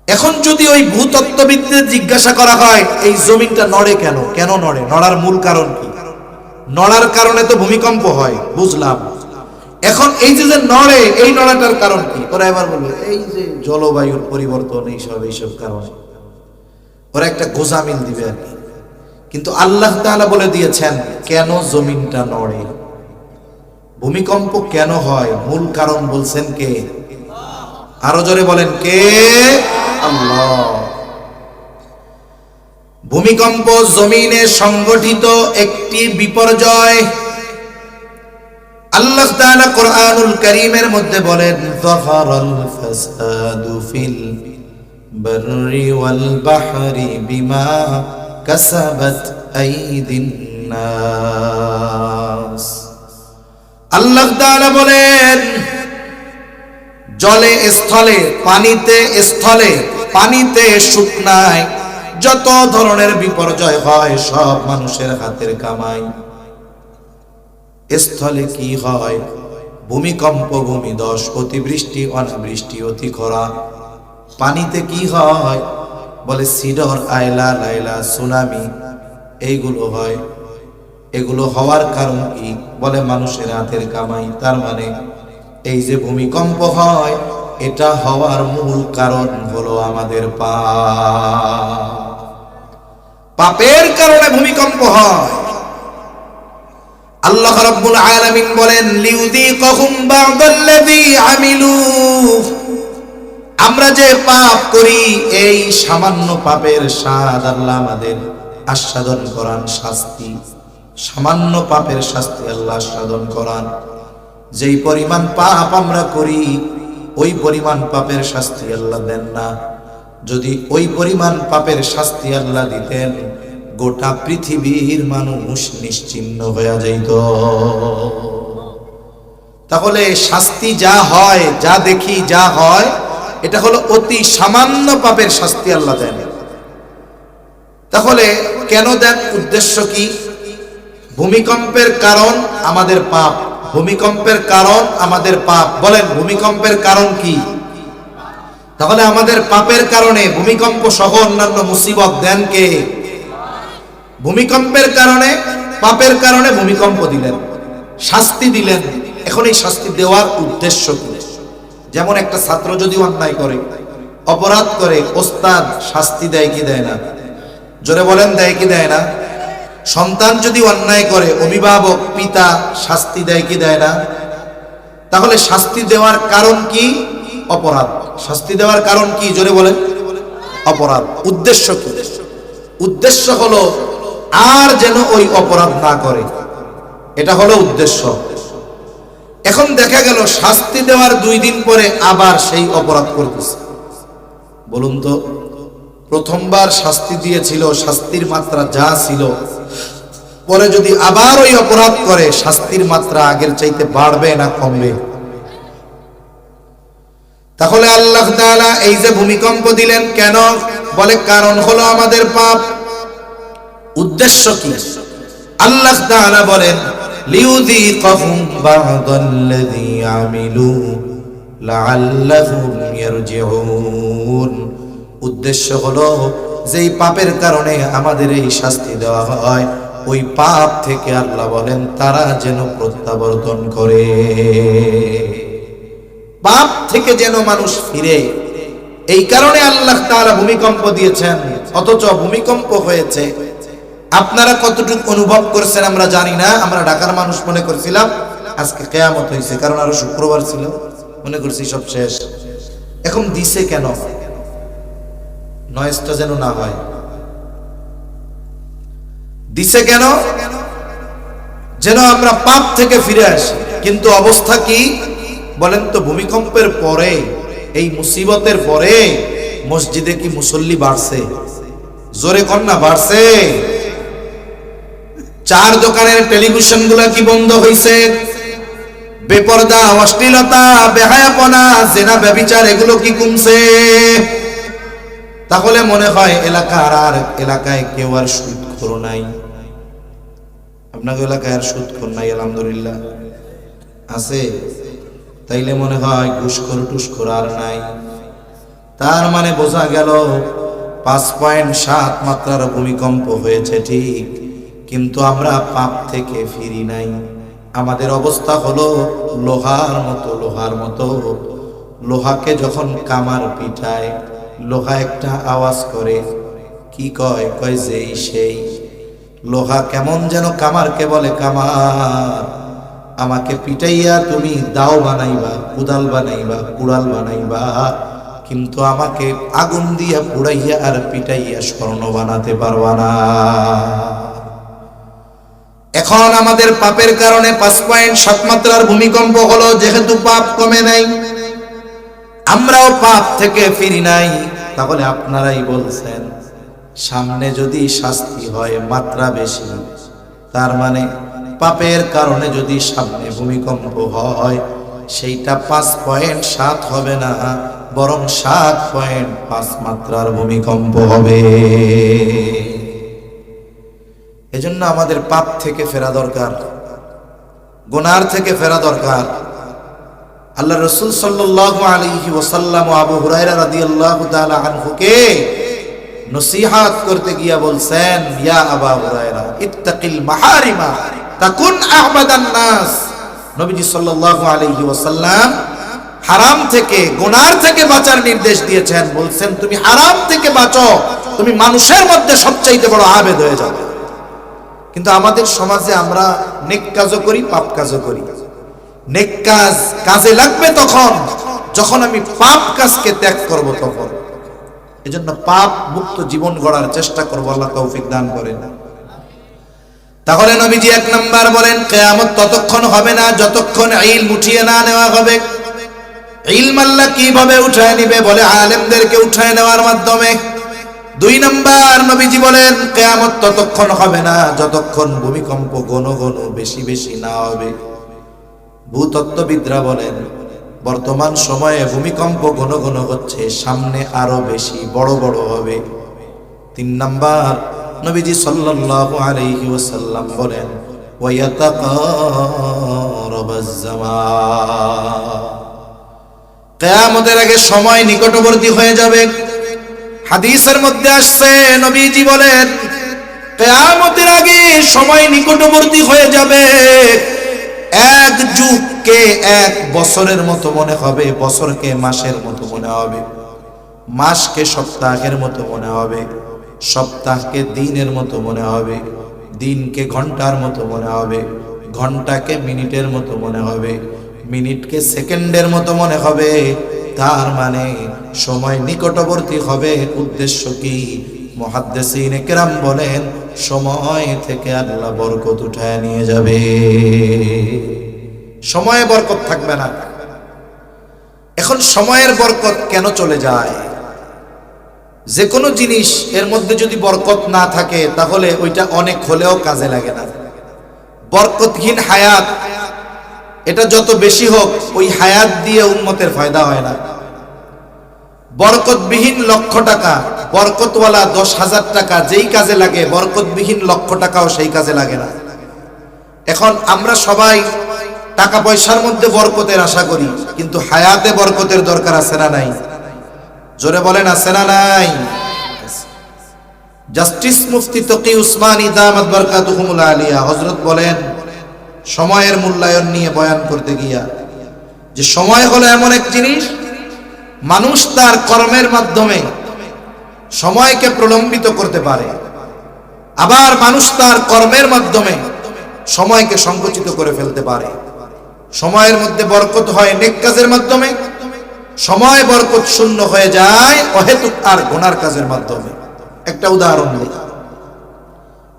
এখন যদি ওই ভূতত্ত্ববিদদের জিজ্ঞাসা করা হয় এই জমিনটা নড়ে কেন, কেন নড়ে, নড়ার মূল কারণ কি? নড়ার কারণে তো ভূমিকম্প হয়, বুঝলাম। এখন এই যে নড়ে, এই নড়াটার কারণ কি? ওরা এবার বলবে এই যে জলবায়ুর পরিবর্তন, এইসব কারণে। ওরা একটা গোজামিল দিবে আর কি। কিন্তু আল্লাহ তাআলা বলে দিয়েছেন কেন জমিনটা নড়ে, ভূমিকম্প কেন হয়, মূল কারণ বলছেন কে? আরো জোরে বলেন, কে? আল্লাহ। ভূমিকম্প জমিনে সংগঠিত একটি বিপর্যয়। আল্লাহ তাআলা কোরআনুল কারীমের মধ্যে বলেন, যাহারাল ফাসাদু ফিল বাররি ওয়াল বাহরি বিমা কাসাবাত আইদিন নাস। আল্লাহ তাআলা বলেন জলে স্থলে, পানিতে স্থলে, পানিতে শুকনায় যত ধরনের বিপর্যয় হয় সব মানুষের হাতের কামাই। স্থলে কি হয়? ভূমিকম্প, ভূমিধস, অতিবৃষ্টি, অনাবৃষ্টি, অতি খরা। পানিতে কি হয়? বলে সিডর, আয়লা, লাইলা, সুনামি, এইগুলো হয়। এগুলো হওয়ার কারণ কি? বলে মানুষের হাতের কামাই। তার মানে এই যে ভূমিকম্প হয়, এটা হওয়ার মূল কারণ হলো আমাদের পাপ। পাপের কারণে ভূমিকম্প হয়। আল্লাহ রাব্বুল আলামিন বলেন, লিউযীকাহুম বা'দাল্লাযী আমিলু। আমরা যে পাপ করি, এই সামান্য পাপের স্বাদ আল্লাহ আমাদের আস্বাদন করান, শাস্তি। সামান্য পাপের শাস্তি আল্লাহ আস্বাদন করান। যেই পরিমাণ পাপ আমরা করি ওই পরিমাণ পাপের শাস্তি আল্লাহ দেন না। যদি ওই পরিমাণ পাপের শাস্তি আল্লাহ দিতেন, গোটা পৃথিবীর মানুষ নিশ্চিহ্ন হয়ে যাইত। তাহলে শাস্তি যা হয়, যা দেখি যা হয়, এটা হলো অতি সামান্য পাপের শাস্তি আল্লাহ দেন। তাহলে কেন দেন? উদ্দেশ্য কি? ভূমিকম্পের কারণ আমাদের পাপ। ভূমিকম্পের কারণ আমাদের পাপ। বলেন, ভূমিকম্পের কারণ কি? তাহলে আমাদের পাপের কারণে ভূমিকম্প সহ অন্যান্য মুসিবত দেন কে? ভূমিকম্পের কারণে, পাপের কারণে ভূমিকম্প দিলেন, শাস্তি দিলেন। এখন এই শাস্তি দেওয়ার উদ্দেশ্য কি? যেমন একটা ছাত্র যদি অন্যায় করে, অপরাধ করে, ওস্তাদ শাস্তি দেয় কি দেয় না? জোরে বলেন, দেয় কি দেয় না? সন্তান যদি অন্যায় করে, অভিভাবক পিতা শাস্তি দেয় কি দেয় না? তাহলে শাস্তি দেওয়ার কারণ কি? অপরাধ। শাস্তি দেওয়ার কারণ কি? জোরে বলেন, অপরাধ। উদ্দেশ্য কি? উদ্দেশ্য হলো আর যেন ওই অপরাধ না করে, এটা হলো উদ্দেশ্য। এখন দেখা গেল শাস্তি দেওয়ার 2 দিন পরে আবার সেই অপরাধ করতেছে। বলুন তো, প্রথমবার শাস্তি দিয়েছিল, শাস্তির মাত্রা যা ছিল, পরে যদি আবার ওই অপরাধ করে, শাস্তির মাত্রা আগের চাইতে বাড়বে না কমবে? তাহলে আল্লাহ তাআলা এই যে ভূমিকম্প দিলেন কেন? বলে কারণ হলো আমাদের পাপ। উদ্দেশ্য কি? আল্লাহ তাআলা বলেন, লিউযীকাহুম বা'দাল্লাযী আমিলু লাআল্লাহুম ইয়ারজিউন। উদ্দেশ্য হলো যেই পাপের কারণে আমাদের এই শাস্তি দেওয়া হয়, ওই পাপ থেকে আল্লাহ বলেন তারা যেন প্রত্যাবর্তন করে, পাপ থেকে যেন মানুষ ফিরে। এই কারণে আল্লাহ তাআলা ভূমিকম্প দিয়েছেন। অথচ ভূমিকম্প হয়েছে, আপনারা কতটুকু অনুভব করছেন আমরা জানি না। আমরা ঢাকার মানুষ মনে করছিলাম আজকে কিয়ামত হয়েছে, কারণ আরো শুক্রবার ছিল, মনে করছি সব শেষ। এখন দিছে কেন? নয়েজটা যেন না হয়। দিছে কেন? যেন আমরা পাপ থেকে ফিরে আসি। কিন্তু অবস্থা কি বলেন তো? ভূমিকম্পের পরে, এই মুসিবতের পরে মসজিদে কি মুসল্লি বাড়ছে? জোরে কন্যা বাড়ছে? 4 দোকানের টেলিভিশন গুলা কি বন্ধ হয়েছে? বেপরদা, অশ্লীলতা, বেহায়াপনা, জেনা, ব্যভিচার এগুলো কি কমছে? তাহলে মনে হয় এলাকায় কেউ আর সুদখোর নাই। আপনাদের এলাকায় আর সুদখোর নাই আলহামদুলিল্লাহ, আছে? তাইলে মনে হয় ঘুষখোর টুসখোর আর নাই। তার মানে বোঝা গেল 5.7 মাত্রার ভূমিকম্প হয়েছে ঠিক, কিন্তু আমরা পাপ থেকে ফিরি নাই। আমাদের অবস্থা হলো লোহার মতো। লোহাকে যখন কামার পিটায়, লোহা একটা আওয়াজ করে, কি কয়? কয় যেই সেই। লোহা কেমন যেন কামারকে বলে, কামার আমাকে পিটাইয়া তুমি দাও বানাইবা, কুদাল বানাইবা, কুড়াল বানাইবা, কিন্তু আমাকে আগুন দিয়া পুড়াইয়া আর পিটাইয়া স্বর্ণ বানাতে পারবা না। এখন আমাদের পাপের কারণে 5.7 মাত্রার ভূমিকম্প হলো। যেহেতু পাপ কমে নাই, আমরাও পাপ থেকে ফিরি নাই, তাহলে আপনারাই বলছেন সামনে যদি শাস্তি হয় মাত্রা বেশি, তার মানে পাপের কারণে যদি সামনে ভূমিকম্প হয়, সেইটা 5.7 হবে না, বরং 7.5 মাত্রার ভূমিকম্প হবে। এজন্য আমাদের পাপ থেকে ফেরা দরকার, গুনার থেকে ফেরা দরকার। আল্লাহ রাসূল সাল্লাল্লাহু আলাইহি ওয়াসাল্লাম আবু হুরায়রা রাদিয়াল্লাহু তাআলা আনহুকে নসিহত করতে গিয়া বলছেন, ইয়া আবু হুরায়রা ইত্তাকিল মাহারিমা তাকুন আহবাদান নাস। নবীজি সাল্লাল্লাহু আলাইহি ওয়াসাল্লাম হারাম থেকে, গুনার থেকে বাঁচার নির্দেশ দিয়েছেন। বলছেন তুমি হারাম থেকে বাঁচো, তুমি মানুষের মধ্যে সবচাইতে বড় আবেদ হয়ে যাবে। কিন্তু আমাদের সমাজে আমরা নেক কাজও করি, পাপ কাজও করি। নেক কাজ কাজে লাগবে তখন যখন আমি পাপ কাজকে ত্যাগ করব তখন। এজন্য পাপ মুক্ত জীবন গড়ার চেষ্টা করব। আল্লাহ তৌফিক দান করেন। তাহলে নবীজি এক নাম্বার বলেন কিয়ামত ততক্ষণ হবে না যতক্ষণ ইলম উঠিয়ে না নেওয়া হবে। ইলম আল্লাহ কিভাবে উঠায় নিবে? বলে আলেমদেরকে উঠায় নেওয়ার মাধ্যমে। দুই নাম্বার নবীজি বলেন কিয়ামত ততক্ষণ হবে না যতক্ষণ ভূমিকম্প ঘন ঘন বেশি বেশি না হবে। ভূতত্ত্ববিদরা বলেন বর্তমান সময়ে ভূমিকম্প ঘন ঘন হচ্ছে, সামনে আরো বেশি বড় বড় হবে। তিন নাম্বার নবীজি সাল্লাল্লাহু আলাইহি ওয়াসাল্লাম বলেন ওয়ায়াতাকারাবাজ জামান, কিয়ামতের আগে সময় নিকটবর্তী হয়ে যাবে। হাদিসের মধ্যে আসছে নবীজি বলেন কিয়ামতের আগে সময় নিকটবর্তী হয়ে যাবে। এক যুগকে এক বছরের মতো মনে হবে, বছরকে মাসের মতো মনে হবে, মাসকে সপ্তাহের মতো মনে হবে, সপ্তাহকে দিনের মতো মনে হবে, দিনকে ঘন্টার মতো মনে হবে, ঘন্টাকে মিনিটের মতো মনে হবে, মিনিটকে সেকেন্ডের মতো মনে হবে। তার মানে সময় নিকটবর্তী হবে। উদ্দেশ্য কি? মুহাদ্দিসিনে কেরাম বলেন সময় থেকে আল্লাহ বরকত উঠায় নিয়ে যাবে, সময়ে বরকত থাকবে না। এখন সময়ের বরকত কেন চলে যায়? যে কোনো জিনিস এর মধ্যে যদি বরকত না থাকে তাহলে ওইটা অনেক হলেও কাজে লাগে না। বরকতহীন হায়াত, এটা যত বেশি হোক ওই হায়াত দিয়ে উম্মতের ফায়দা হয় না। বরকতবিহীন লক্ষ টাকা, বরকতওয়ালা 10,000 টাকা যেই কাজে লাগে, বরকতবিহীন লক্ষ টাকাও সেই কাজে লাগে না। এখন আমরা সবাই টাকা পয়সার মধ্যে বরকতের আশা করি, কিন্তু হায়াতে বরকতের দরকার আছে না নাই? জোরে বলেন আছে না নাই? জাস্টিস মুফতি তকি উসমানী দামাত বারকাতুহুমুল আলিয়া হযরত বলেন সময়ের মূল্যায়ন নিয়ে বয়ান করতে গিয়া, যে সময় হলো এমন এক জিনিস মানুষ তার কর্মের মাধ্যমে সময়কে প্রলম্বিত করতে পারে, আবার মানুষ তার কর্মের মাধ্যমে সময়কে সংকুচিত করে ফেলতে পারে। সময়ের মধ্যে বরকত হয় নেক কাজের মাধ্যমে, সময় বরকত শূন্য হয়ে যায় অহেতুক আর গুনার কাজের মাধ্যমে। একটা উদাহরণ দিই,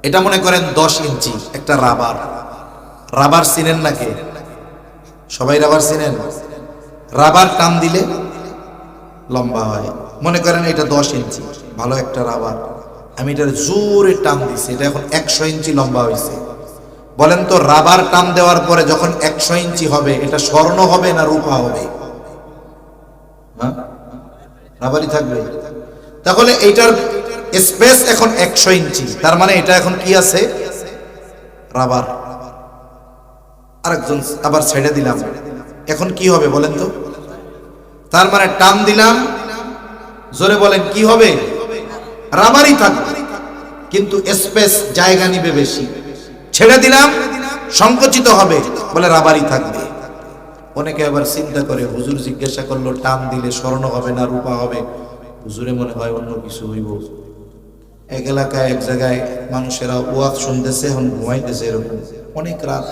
এটা মনে করেন 10 ইঞ্চি একটা রাবার। রাবার চিনেন নাকি? সবাই রাবার চিনেন? রাবার টান দিলে লম্বা হয়। মনে করেন এটা 10 ইঞ্চি, ভালো একটা রাবার, আমি এটার জোরে টান দিছি, এটা এখন 100 ইঞ্চি লম্বা হয়েছে। বলেন তো রাবার টান দেওয়ার পরে যখন 100 ইঞ্চি হবে, এটা স্বর্ণ হবে না রূপা হবে? হ্যাঁ, রাবারই থাকবে। তাহলে এইটার স্পেস এখন 100 ইঞ্চি, তার মানে এটা এখন কি আছে? রাবার। আরেকজন আবার ছেড়ে দিলাম, এখন কি হবে বলেন তো? তার মানে টান দিলাম, জোরে বলেন কি হবে? রাবারই থাকবে, কিন্তু স্পেস জায়গা নিবে বেশি। ছেড়ে দিলাম, সংকুচিত হবে, বলে রাবারই থাকবে। অনেকে আবার চিন্তা করে, হুজুর জিজ্ঞাসা করলো টান দিলে স্বর্ণ হবে না রূপা হবে, হুজুরে মনে হয় অন্য কিছু হইব। এক এলাকায় এক জায়গায় মানুষেরা ওয়াজ শুনতেছে, এখন ঘুমাইতেছে, এরকম অনেক রাত।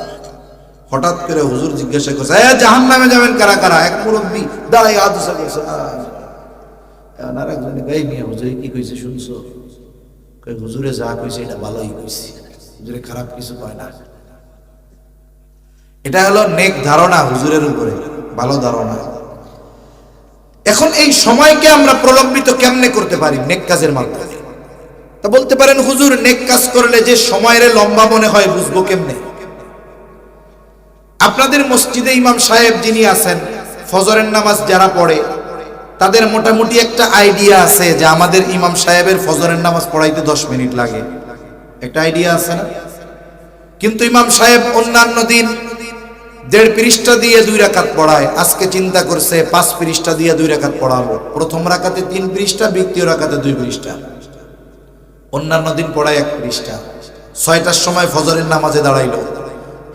হঠাৎ করে হুজুর জিজ্ঞাসা করছে জাহান্নামে যাবেন কারা কারা? এক মুরব্বী দাঁড়াই আদুসা করছে, আর একজনে গাই মিয়া হুজুরে কি কইছে শুনছো? হুজুরে যা কইছে এটা ভালোই কইছে, হুজুরে খারাপ কিছু কয় না। এটা হলো নেক ধারণা হুজুরের উপরে, ভালো ধারণা। এখন এই সময়কে আমরা প্রলম্বিত কেমনে করতে পারি? নেক কাজের মাধ্যমে। তা বলতে পারেন হুজুর নেক কাজ করলে যে সময়ের লম্বা মনে হয় বুঝবো কেমনে? আপনাদের মসজিদে ইমাম সাহেব যিনি আছেন, ফজরের নামাজ যারা পড়ে তাদের মোটামুটি একটা আইডিয়া আছে যে আমাদের ইমাম সাহেবের ফজরের নামাজ পড়াইতে 10 মিনিট লাগে, একটা আইডিয়া আছে না? কিন্তু ইমাম সাহেব অন্যান্য দিন 1.5 পৃষ্ঠা দিয়ে 2 রাকাত পড়ায়, আজকে চিন্তা করছে 5 পৃষ্ঠা দিয়ে 2 রাকাত পড়াবো। প্রথম রাকাতে 3 পৃষ্ঠা, দ্বিতীয় রাকাতে 2 পৃষ্ঠা। অন্যান্য দিন পড়ায় 1 পৃষ্ঠা। 6টার সময় ফজরের নামাজে দাঁড়াইলো,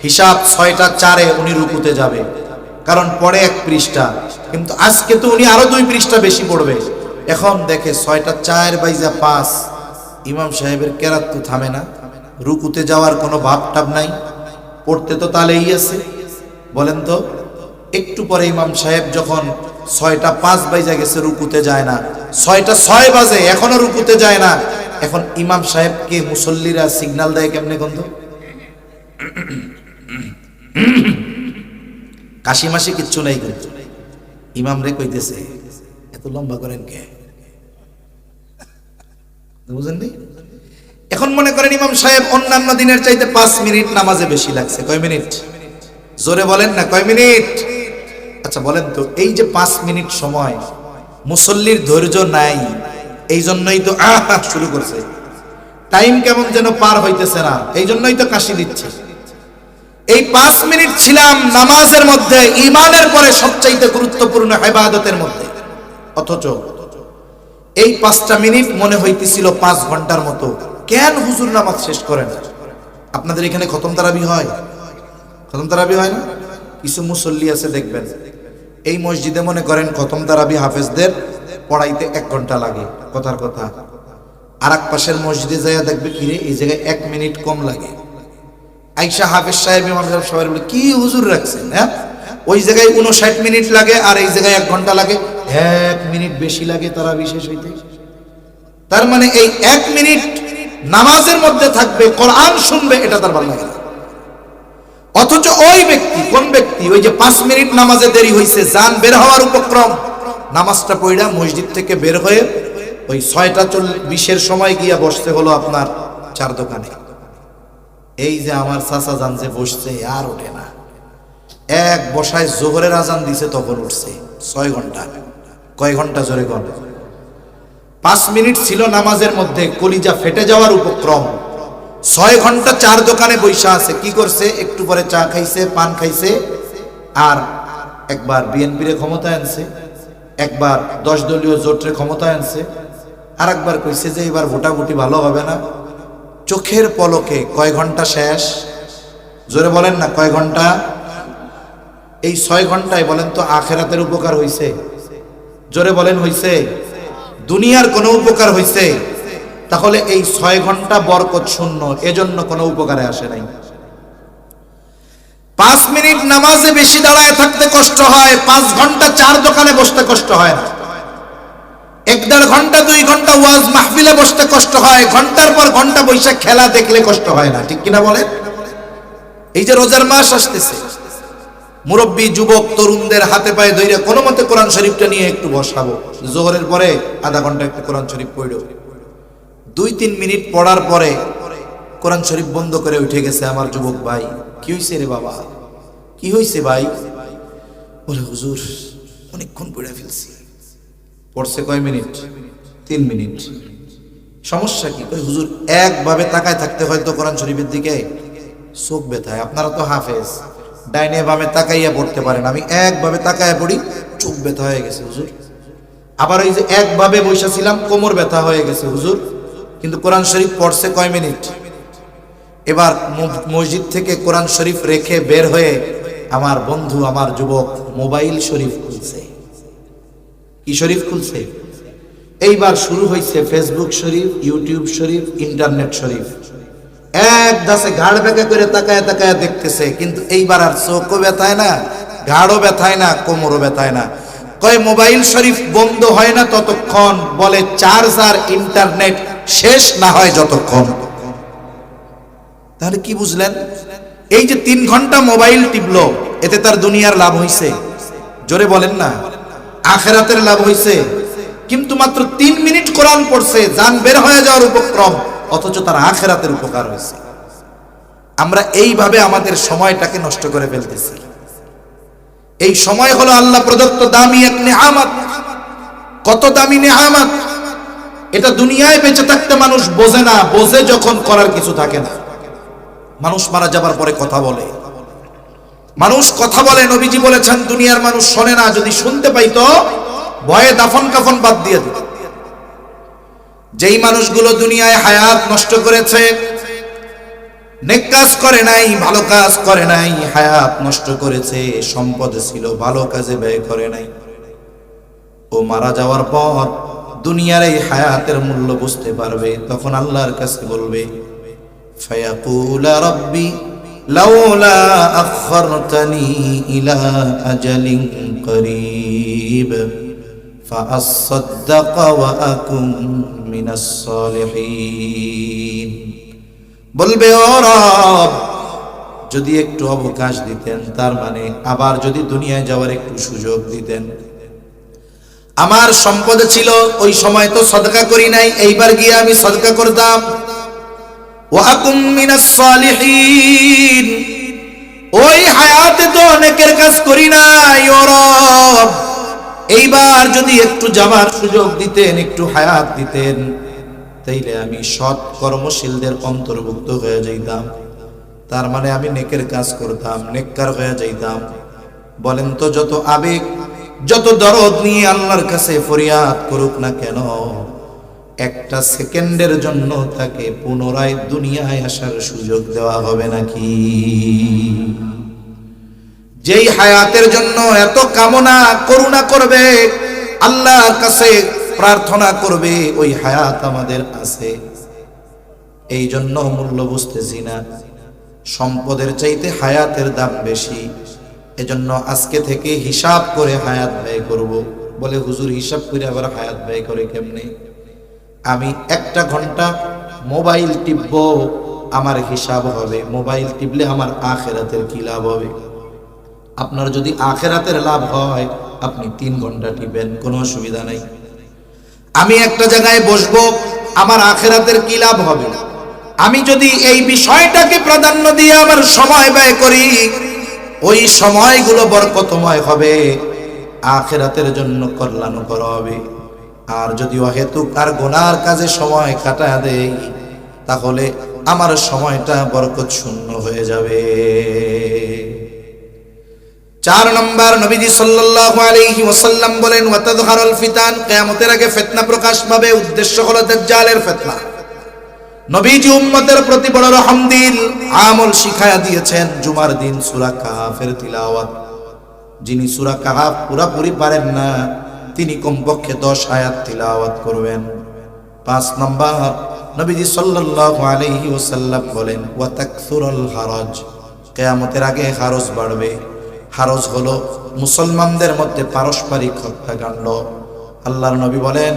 হিসাব 6টা 4-এ উনি রুকুতে যাবে, কারণ পড়ে 1 পৃষ্ঠা। কিন্তু আজকে তো উনি আরো 2 পৃষ্ঠা বেশি পড়বে। এখন দেখে 6টা 4 বাইজা 5, ইমাম সাহেবের কেরাত তো থামে না, রুকুতে যাওয়ার কোনো ভাবটাব নাই, পড়তে তো তালেই আছে। বলেন তো, একটু পরে ইমাম সাহেব যখন 6টা 5 বাইজা গেছে, রুকুতে যায় না, 6টা 6 বাজে এখনো রুকুতে যায় না। এখন ইমাম সাহেবকে মুসল্লিরা সিগন্যাল দেয় কেমনে? গন্ধ কাশি মাসি কিচ্ছু নাই। ইমাম রে কইতেছে এত লম্বা করেন কে, বুঝেননি? এখন মনে করেন ইমাম সাহেব অন্যান্য দিনের চাইতে 5 মিনিট নামাজে বেশি লাগছে। কয় মিনিট? জোরে বলেন না, কয় মিনিট? আচ্ছা বলেন তো, এই যে 5 মিনিট সময় মুসল্লির ধৈর্য নাই, এই জন্যই তো শুরু করছে, টাইম কেমন যেন পার হইতেছে না, এই জন্যই তো কাশি দিচ্ছে। এই 5 মিনিট ছিলাম নামাজের মধ্যে, ঈমানের পরে সবচাইতে গুরুত্বপূর্ণ ইবাদতের মধ্যে, অথচ এই 5টা মিনিট মনে হইতেছিল 5 ঘন্টার মতো। কেন হুজুর নামাজ শেষ করেন? আপনাদের এখানে খতম তারাবি হয়? খতম তারাবি হয় না? কিছু মুসল্লি আছে দেখবেন, এই মসজিদে মনে করেন খতম তারাবি হাফেজদের পড়াইতে 1 ঘন্টা লাগে, কথার কথা। আর এক পাশের মসজিদে যাইয়া দেখবে কিরে এই জায়গায় 1 মিনিট কম লাগে। আইসা হাফেজ সাহেব ইমাম সাহেব সবাই বলে কি হুজুর রাখছেন, হ্যাঁ ওই জায়গায় 59 মিনিট লাগে আর এই জায়গায় 1 ঘন্টা লাগে, 1 মিনিট বেশি লাগে তারা বিশেষ হইতে। তার মানে এই 1 মিনিট নামাজের মধ্যে থাকবে, কোরআন শুনবে, এটা তার ভালো লাগে না। অথচ ওই ব্যক্তি, কোন ব্যক্তি, ওই যে 5 মিনিট নামাজে দেরি হয়েছে, জান বের হওয়ার উপক্রম, নামাজটা পড়া মসজিদ থেকে বের হয়ে ওই 6:20 সময় গিয়া বসতে হলো আপনার চার দোকানে। এই যে আমার চাচা জান যে বসছে আর ওঠে না, এক বসায় জোহরের আজান দিছে তখন উঠছে। 6 ঘন্টা, কয় ঘন্টা জোরে কোন? 5 মিনিট ছিল নামাজের মধ্যে, কলিজা ফেটে যাওয়ার উপক্রম। 6 ঘন্টা চার দোকানে বৈশা আছে। কি করছে? একটু পরে চা খাইছে, পান খাইছে, আর একবার বিএনপির ক্ষমতায় আনছে, একবার 10 দলীয় জোটের ক্ষমতায় আনছে, আর একবার কইছে যে এবার ভোটাভুটি ভালো হবে না। চোখের পলকে কয় ঘন্টা শেষ? জোরে বলেন না, কয় ঘন্টা? এই 6 ঘন্টায় বলেন তো আখেরাতের উপকার হইছে? জোরে বলেন হইছে? দুনিয়ার কোনো উপকার হইছে? তাহলে এই 6 ঘন্টা বরকত শূন্য, এজন্য কোনো উপকারে আসে নাই। 5 মিনিট নামাজে বেশি দাঁড়ায় থাকতে কষ্ট হয়, 5 ঘন্টা চার দোকানে বসতে কষ্ট হয় না। 1-1.5 ঘন্টা 2 ঘন্টা ওয়াজ মাহফিলে বসতে কষ্ট হয়, ঘন্টার পর ঘন্টা বৈশাখ খেলা দেখলে কষ্ট হয় না, ঠিক কিনা বলেন? এই যে রোজার মাস আসতেছে, মুরব্বী যুবক তরুণদের হাতে পায়ে ধরে কোনো মতে কোরআন শরীফটা নিয়ে একটু বসাবো, জোহরের পরে আধা ঘন্টা একটু কোরআন শরীফ পড়ো। 2-3 মিনিট পড়ার পরে কোরআন শরীফ বন্ধ করে উঠে গেছে আমার যুবক ভাই। কি হইছে রে বাবা, কি হইছে ভাই? বলে হুজুর অনেকক্ষণ পড়ে ফেলছি। পড়ছে কয় মিনিট? 3 মিনিট। সমস্যা কি? কই হুজুর একভাবে তাকায় থাকতে হয়তো কোরআন শরীফের দিকে চোখ ব্যথায়। আপনারা তো হাফেজ, ডাইনে বামে তাকাইয়া পড়তে পারেন, আমি একভাবে তাকায় পড়ি, চোখ ব্যথা হয়ে গেছে হুজুর। আবার ওই যে একভাবে বসেছিলাম, কোমর ব্যথা হয়ে গেছে হুজুর। কিন্তু কোরআন শরীফ পড়ছে কয় মিনিট? এবার মসজিদ থেকে কোরআন শরীফ রেখে বের হয়ে আমার বন্ধু, আমার যুবক মোবাইল শরীফ খুলছে। কি শরীফ খুলছে? এইবার শুরু হয়েছে ফেসবুক শরীফ, ইউটিউব শরীফ, ইন্টারনেট শরীফ। এক দাসে ঘাড় বেঁকা করে তাকায় তাকায় দেখতেছে, কিন্তু এইবার আর চোখও ব্যথায় না, ঘাড়ও ব্যথায় না, কোমরও ব্যথায় না। কয় মোবাইল শরীফ বন্ধ হয় না ততক্ষণ, বলে চার্জ আর ইন্টারনেট শেষ না হয় যতক্ষণ। তাহলে কি বুঝলেন? এই যে 3 ঘন্টা মোবাইল টিপলো, এতে তার দুনিয়ার লাভ হইছে? জোরে বলেন না, আখেরাতের লাভ হইছে? কিন্তু মাত্র 3 মিনিট কোরআন পড়ছে, জান বের হয়ে যাওয়ার উপক্রম, অথচ তার আখেরাতের উপকার হয়েছে। আমরা এইভাবে আমাদের সময়টাকে নষ্ট করে ফেলতেছি। এই সময় হলো আল্লাহ প্রদত্ত দামি এক নেয়ামত। কত দামি নেয়ামত! এটা দুনিয়ায় বেঁচে থাকতে মানুষ বোঝে না, বোঝে যখন করার কিছু থাকে না। মানুষ মারা যাবার পরে কথা বলে, মানুষ কথা বলে। নবীজি বলেছেন দুনিয়ার মানুষ শোনে না, যদি শুনতে পাইতো ভয়ে দাফন কাফন বাদ দিয়ে দিত। যেই মানুষগুলো দুনিয়ায় হায়াত নষ্ট করেছে, নেক কাজ করে নাই, ভালো কাজ করে নাই, হায়াত নষ্ট করেছে, সম্পদ ছিল ভালো কাজে ব্যয় করে নাই, ও মারা যাওয়ার পর দুনিয়ার এই হায়াতের মূল্য বুঝতে পারবে। তখন আল্লাহর কাছে বলবে, ফায়াকুলা রাব্বি লাউলা আখখারতানি ইলা আজালিন করিব ফাআসাদদাক ওয়া আকুন মিনাস সালিহিন। বলবে ও রব, যদি একটু অবকাশ দিতেন, তার মানে আবার যদি দুনিয়ায় যাওয়ার একটু সুযোগ দিতেন। আমার সম্পদ ছিল, ওই সময় তো সদকা করি নাই, এইবার গিয়ে আমি সদকা করতাম। ওয়া আকুম মিনাস সালিহিন, ওই হায়াতে তো অনেকের কাজ করি নাই ও রব, এইবার যদি একটু যাবার সুযোগ দিতেন, একটু হায়াত দিতেন, তাইলে আমি সৎ কর্মশীলদের অন্তর্ভুক্ত হয়ে যাইতাম। তার মানে আমি নেকের কাজ করতাম, নেককার হয়ে যাইতাম। বলেন তো, যত আবেগ, যত দরদ নিয়ে আল্লাহর কাছে ফরিয়াদ করুক না কেন, একটা সেকেন্ডের জন্য তাকে পুনরায় দুনিয়ায় আসার সুযোগ দেওয়া হবে নাকি? যেই হায়াতের জন্য এত কামনা করুণা করবে, আল্লাহর কাছে প্রার্থনা করবে, ওই হায়াত আমাদের আছে। এই জন্য মূল্য বুঝতেছি না, সম্পদের চাইতে হায়াতের দাম বেশি। এজন্য আজকে থেকে হিসাব করে হায়াত ব্যয় করব। বলে হুজুর হিসাব করে আবার হায়াত ব্যয় করে কেমনে? আমি একটা ঘন্টা মোবাইল টিপব, আমার হিসাব হবে। মোবাইল টিপলে আমার আখিরাতের কি লাভ হবে? আপনার যদি আখিরাতের লাভ হয়, আপনি 3 ঘন্টা টিপেন, কোনো অসুবিধা নাই। আমি একটা জায়গায় বসবো, আমার আখিরাতের কি লাভ হবে? আমি যদি এই বিষয়টাকে প্রাধান্য দিয়ে আমার সময় ব্যয় করি, ওই সময়গুলো বরকতময় হবে, আখিরাতের জন্য কল্যাণকর হবে। আর যদি অহেতুক আর গুনার কাজে সময় কাটায় দেই, তাহলে আমার সময়টা বরকত শূন্য হয়ে যাবে। 4 নম্বর, নবীজি সাল্লাল্লাহু আলাইহি ওয়াসাল্লাম বলেন, ওয়াতাযহারুল ফিতান, কিয়ামতের আগে ফিতনা প্রকাশ পাবে। উদ্দেশ্য হলো দাজ্জালের ফিতনা। নবীজি উম্মতের প্রতি বড় রহমদিল, আমল শিখায়া দিয়েছেন। জুমার দিন সূরা কাহাফের তিলাওয়াত। যিনি সূরা কাহাফ পুরোপুরি পারেন না, তিনি কমপক্ষে 10 আয়াত তিলাওয়াত করবেন। 5 নম্বর, নবীজি সাল্লাল্লাহু আলাইহি ওয়াসাল্লাম বলেন, ওয়া তাকসুরুল হারাজ, কিয়ামতের আগে হারজ বাড়বে। হারজ হলো মুসলমানদের মধ্যে পারস্পরিক হত্যাকাণ্ড। আল্লাহর নবী বলেন,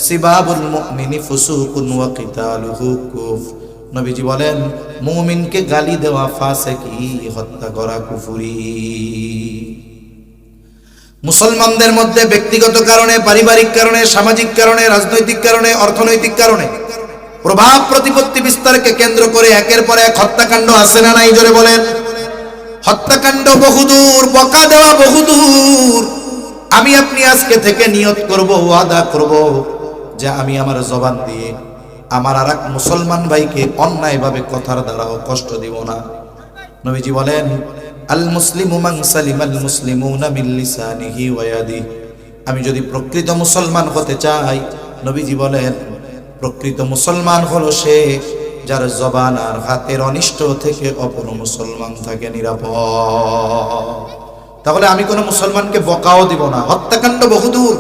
সিবাবুল মুমিনি ফুসুকুন ওয়া কিতালুহু কুফর। নবীজি বলেন, মুমিনকে গালি দেওয়া ফাসিকি, হত্যা করা কুফরি। মুসলমানদের মধ্যে ব্যক্তিগত কারণে, পারিবারিক কারণে, সামাজিক কারণে, রাজনৈতিক কারণে, অর্থনৈতিক কারণে প্রভাব প্রতিপত্তি বিস্তারকে কেন্দ্র করে একের পর এক হত্যাকাণ্ড আছে না নাই? জোরে বলেন। হত্যাকাণ্ড বহুদূর, বকা দেওয়া বহুদূর। আমি আপনি আজকে থেকে নিয়ত করব, ওয়াদা করব, যে আমি আমার জবান দিয়ে আমার আর এক মুসলমান ভাইকে অন্যায়ভাবে কথার দ্বারাও কষ্ট দিব না। নবীজি বলেন, আল মুসলিমু মান সালিমাল মুসলিমুনা মিন লিসানিহি ওয়া ইয়াদিহি। আমি যদি প্রকৃত মুসলমান হতে চাই, নবীজি বলেন, প্রকৃত মুসলমান হলো সে যার জবান আর হাতের অনিষ্ট থেকে অপর মুসলমান থাকে নিরাপদ। তাহলে আমি কোনো মুসলমানকে বকাও দিব না। হত্যাকাণ্ড বহুদূর,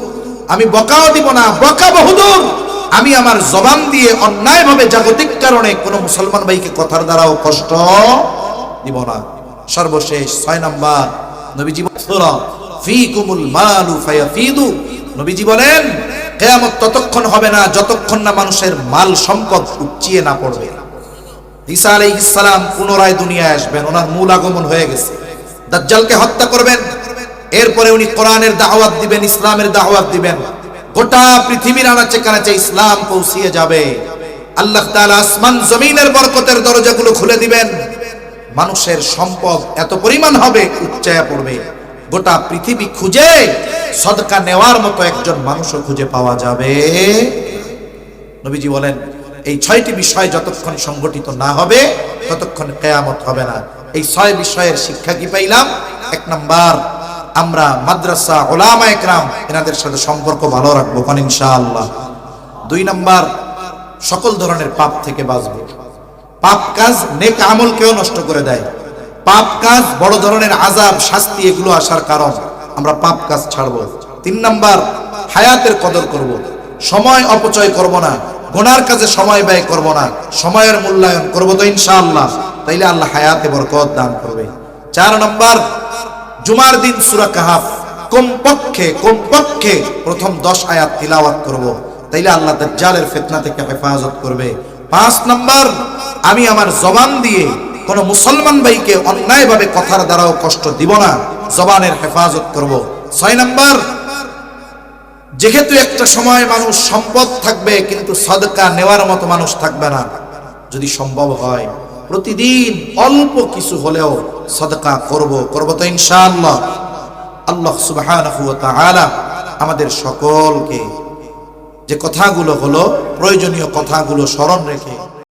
আমি বকাও দিব না, বকা বহুদূর। আমি আমার জবান দিয়ে অন্যায়ভাবে জাগতিক কারণে কোনো মুসলমান ভাইকে কথার দ্বারাও কষ্ট দিব না। সর্বশেষ 6 নম্বর, নবীজি বলেন, ফীকুমুল মালু ফায়াফিদু। নবীজি বলেন, কিয়ামত ততক্ষণ হবে না যতক্ষণ না মানুষের মাল সম্পদ উপচিয়ে না পড়বে। ঈসা আলাইহিস সালাম পুনরায় দুনিয়ায় আসবেন, ওনার মূল আগমন হয়ে গেছে। দাজ্জালকে হত্যা করবেন, এরপরে উনি কোরআনের দাওয়াত দিবেন, ইসলামের দাওয়াত দিবেন। গোটা পৃথিবীর আনাচে কানাচে ইসলাম পৌঁছিয়ে যাবে। আল্লাহ তাআলা আসমান জমিনের বরকতের দরজাগুলো খুলে দিবেন। মানুষের সম্পদ এত পরিমাণ হবে, উচ্চায়া পড়বে। গোটা পৃথিবী খুঁজে সদকা নেওয়ার মতো একজন মানুষও খুঁজে পাওয়া যাবে। নবীজি বলেন, এই 6টি বিষয় যতক্ষণ সংগঠিত না হবে ততক্ষণ কিয়ামত হবে না। এই 6 বিষয়ের শিক্ষা কি পাইলাম? 1 নাম্বার, আমরা মাদ্রাসা, উলামা একরাম এনাদের সাথে সম্পর্ক ভালো রাখবো ইনশাআল্লাহ। 2 নাম্বার, সকল ধরনের পাপ থেকে বাঁচবো। পাপ কাজ নেক আমলকেও নষ্ট করে দেয়। পাপ কাজ বড় ধরনের আযাব, শাস্তি, এগুলো আসার কারণ। আমরা পাপ কাজ ছাড়বো। 3 নাম্বার, হায়াতের কদর করব, সময় অপচয় করব না, গুনার কাজে সময় ব্যয় করব না, সময়ের মূল্যায়ন করব তো ইনশাআল্লাহ। তাইলে আল্লাহ হায়াতে বরকত দান করবে। 4 নাম্বার, জুমার দিন সূরা কাহাফ কমপক্ষে প্রথম 10 আয়াত তিলাওয়াত করব, তাইলে আল্লাহ দাজ্জালের ফিতনা থেকে হেফাজত করবে। 5 নাম্বার, আমি আমার জবান দিয়ে কোন মুসলমান ভাইকে অন্যায়ভাবে কথার দ্বারাও কষ্ট দিব না, জবানের হেফাজত করব। 6 নাম্বার, যেহেতু একটা সময় মানুষ সম্পদ থাকবে কিন্তু সাদকা নেওয়ার মতো মানুষ থাকবে না, যদি সম্ভব হয় প্রতিদিন অল্প কিছু হলেও সাদকা করব তো ইনশাআল্লাহ। আল্লাহ সুবহানাহু ওয়া তাআলা আমাদের সকলকে যে কথাগুলো হলো প্রয়োজনীয় কথাগুলো স্মরণ রেখে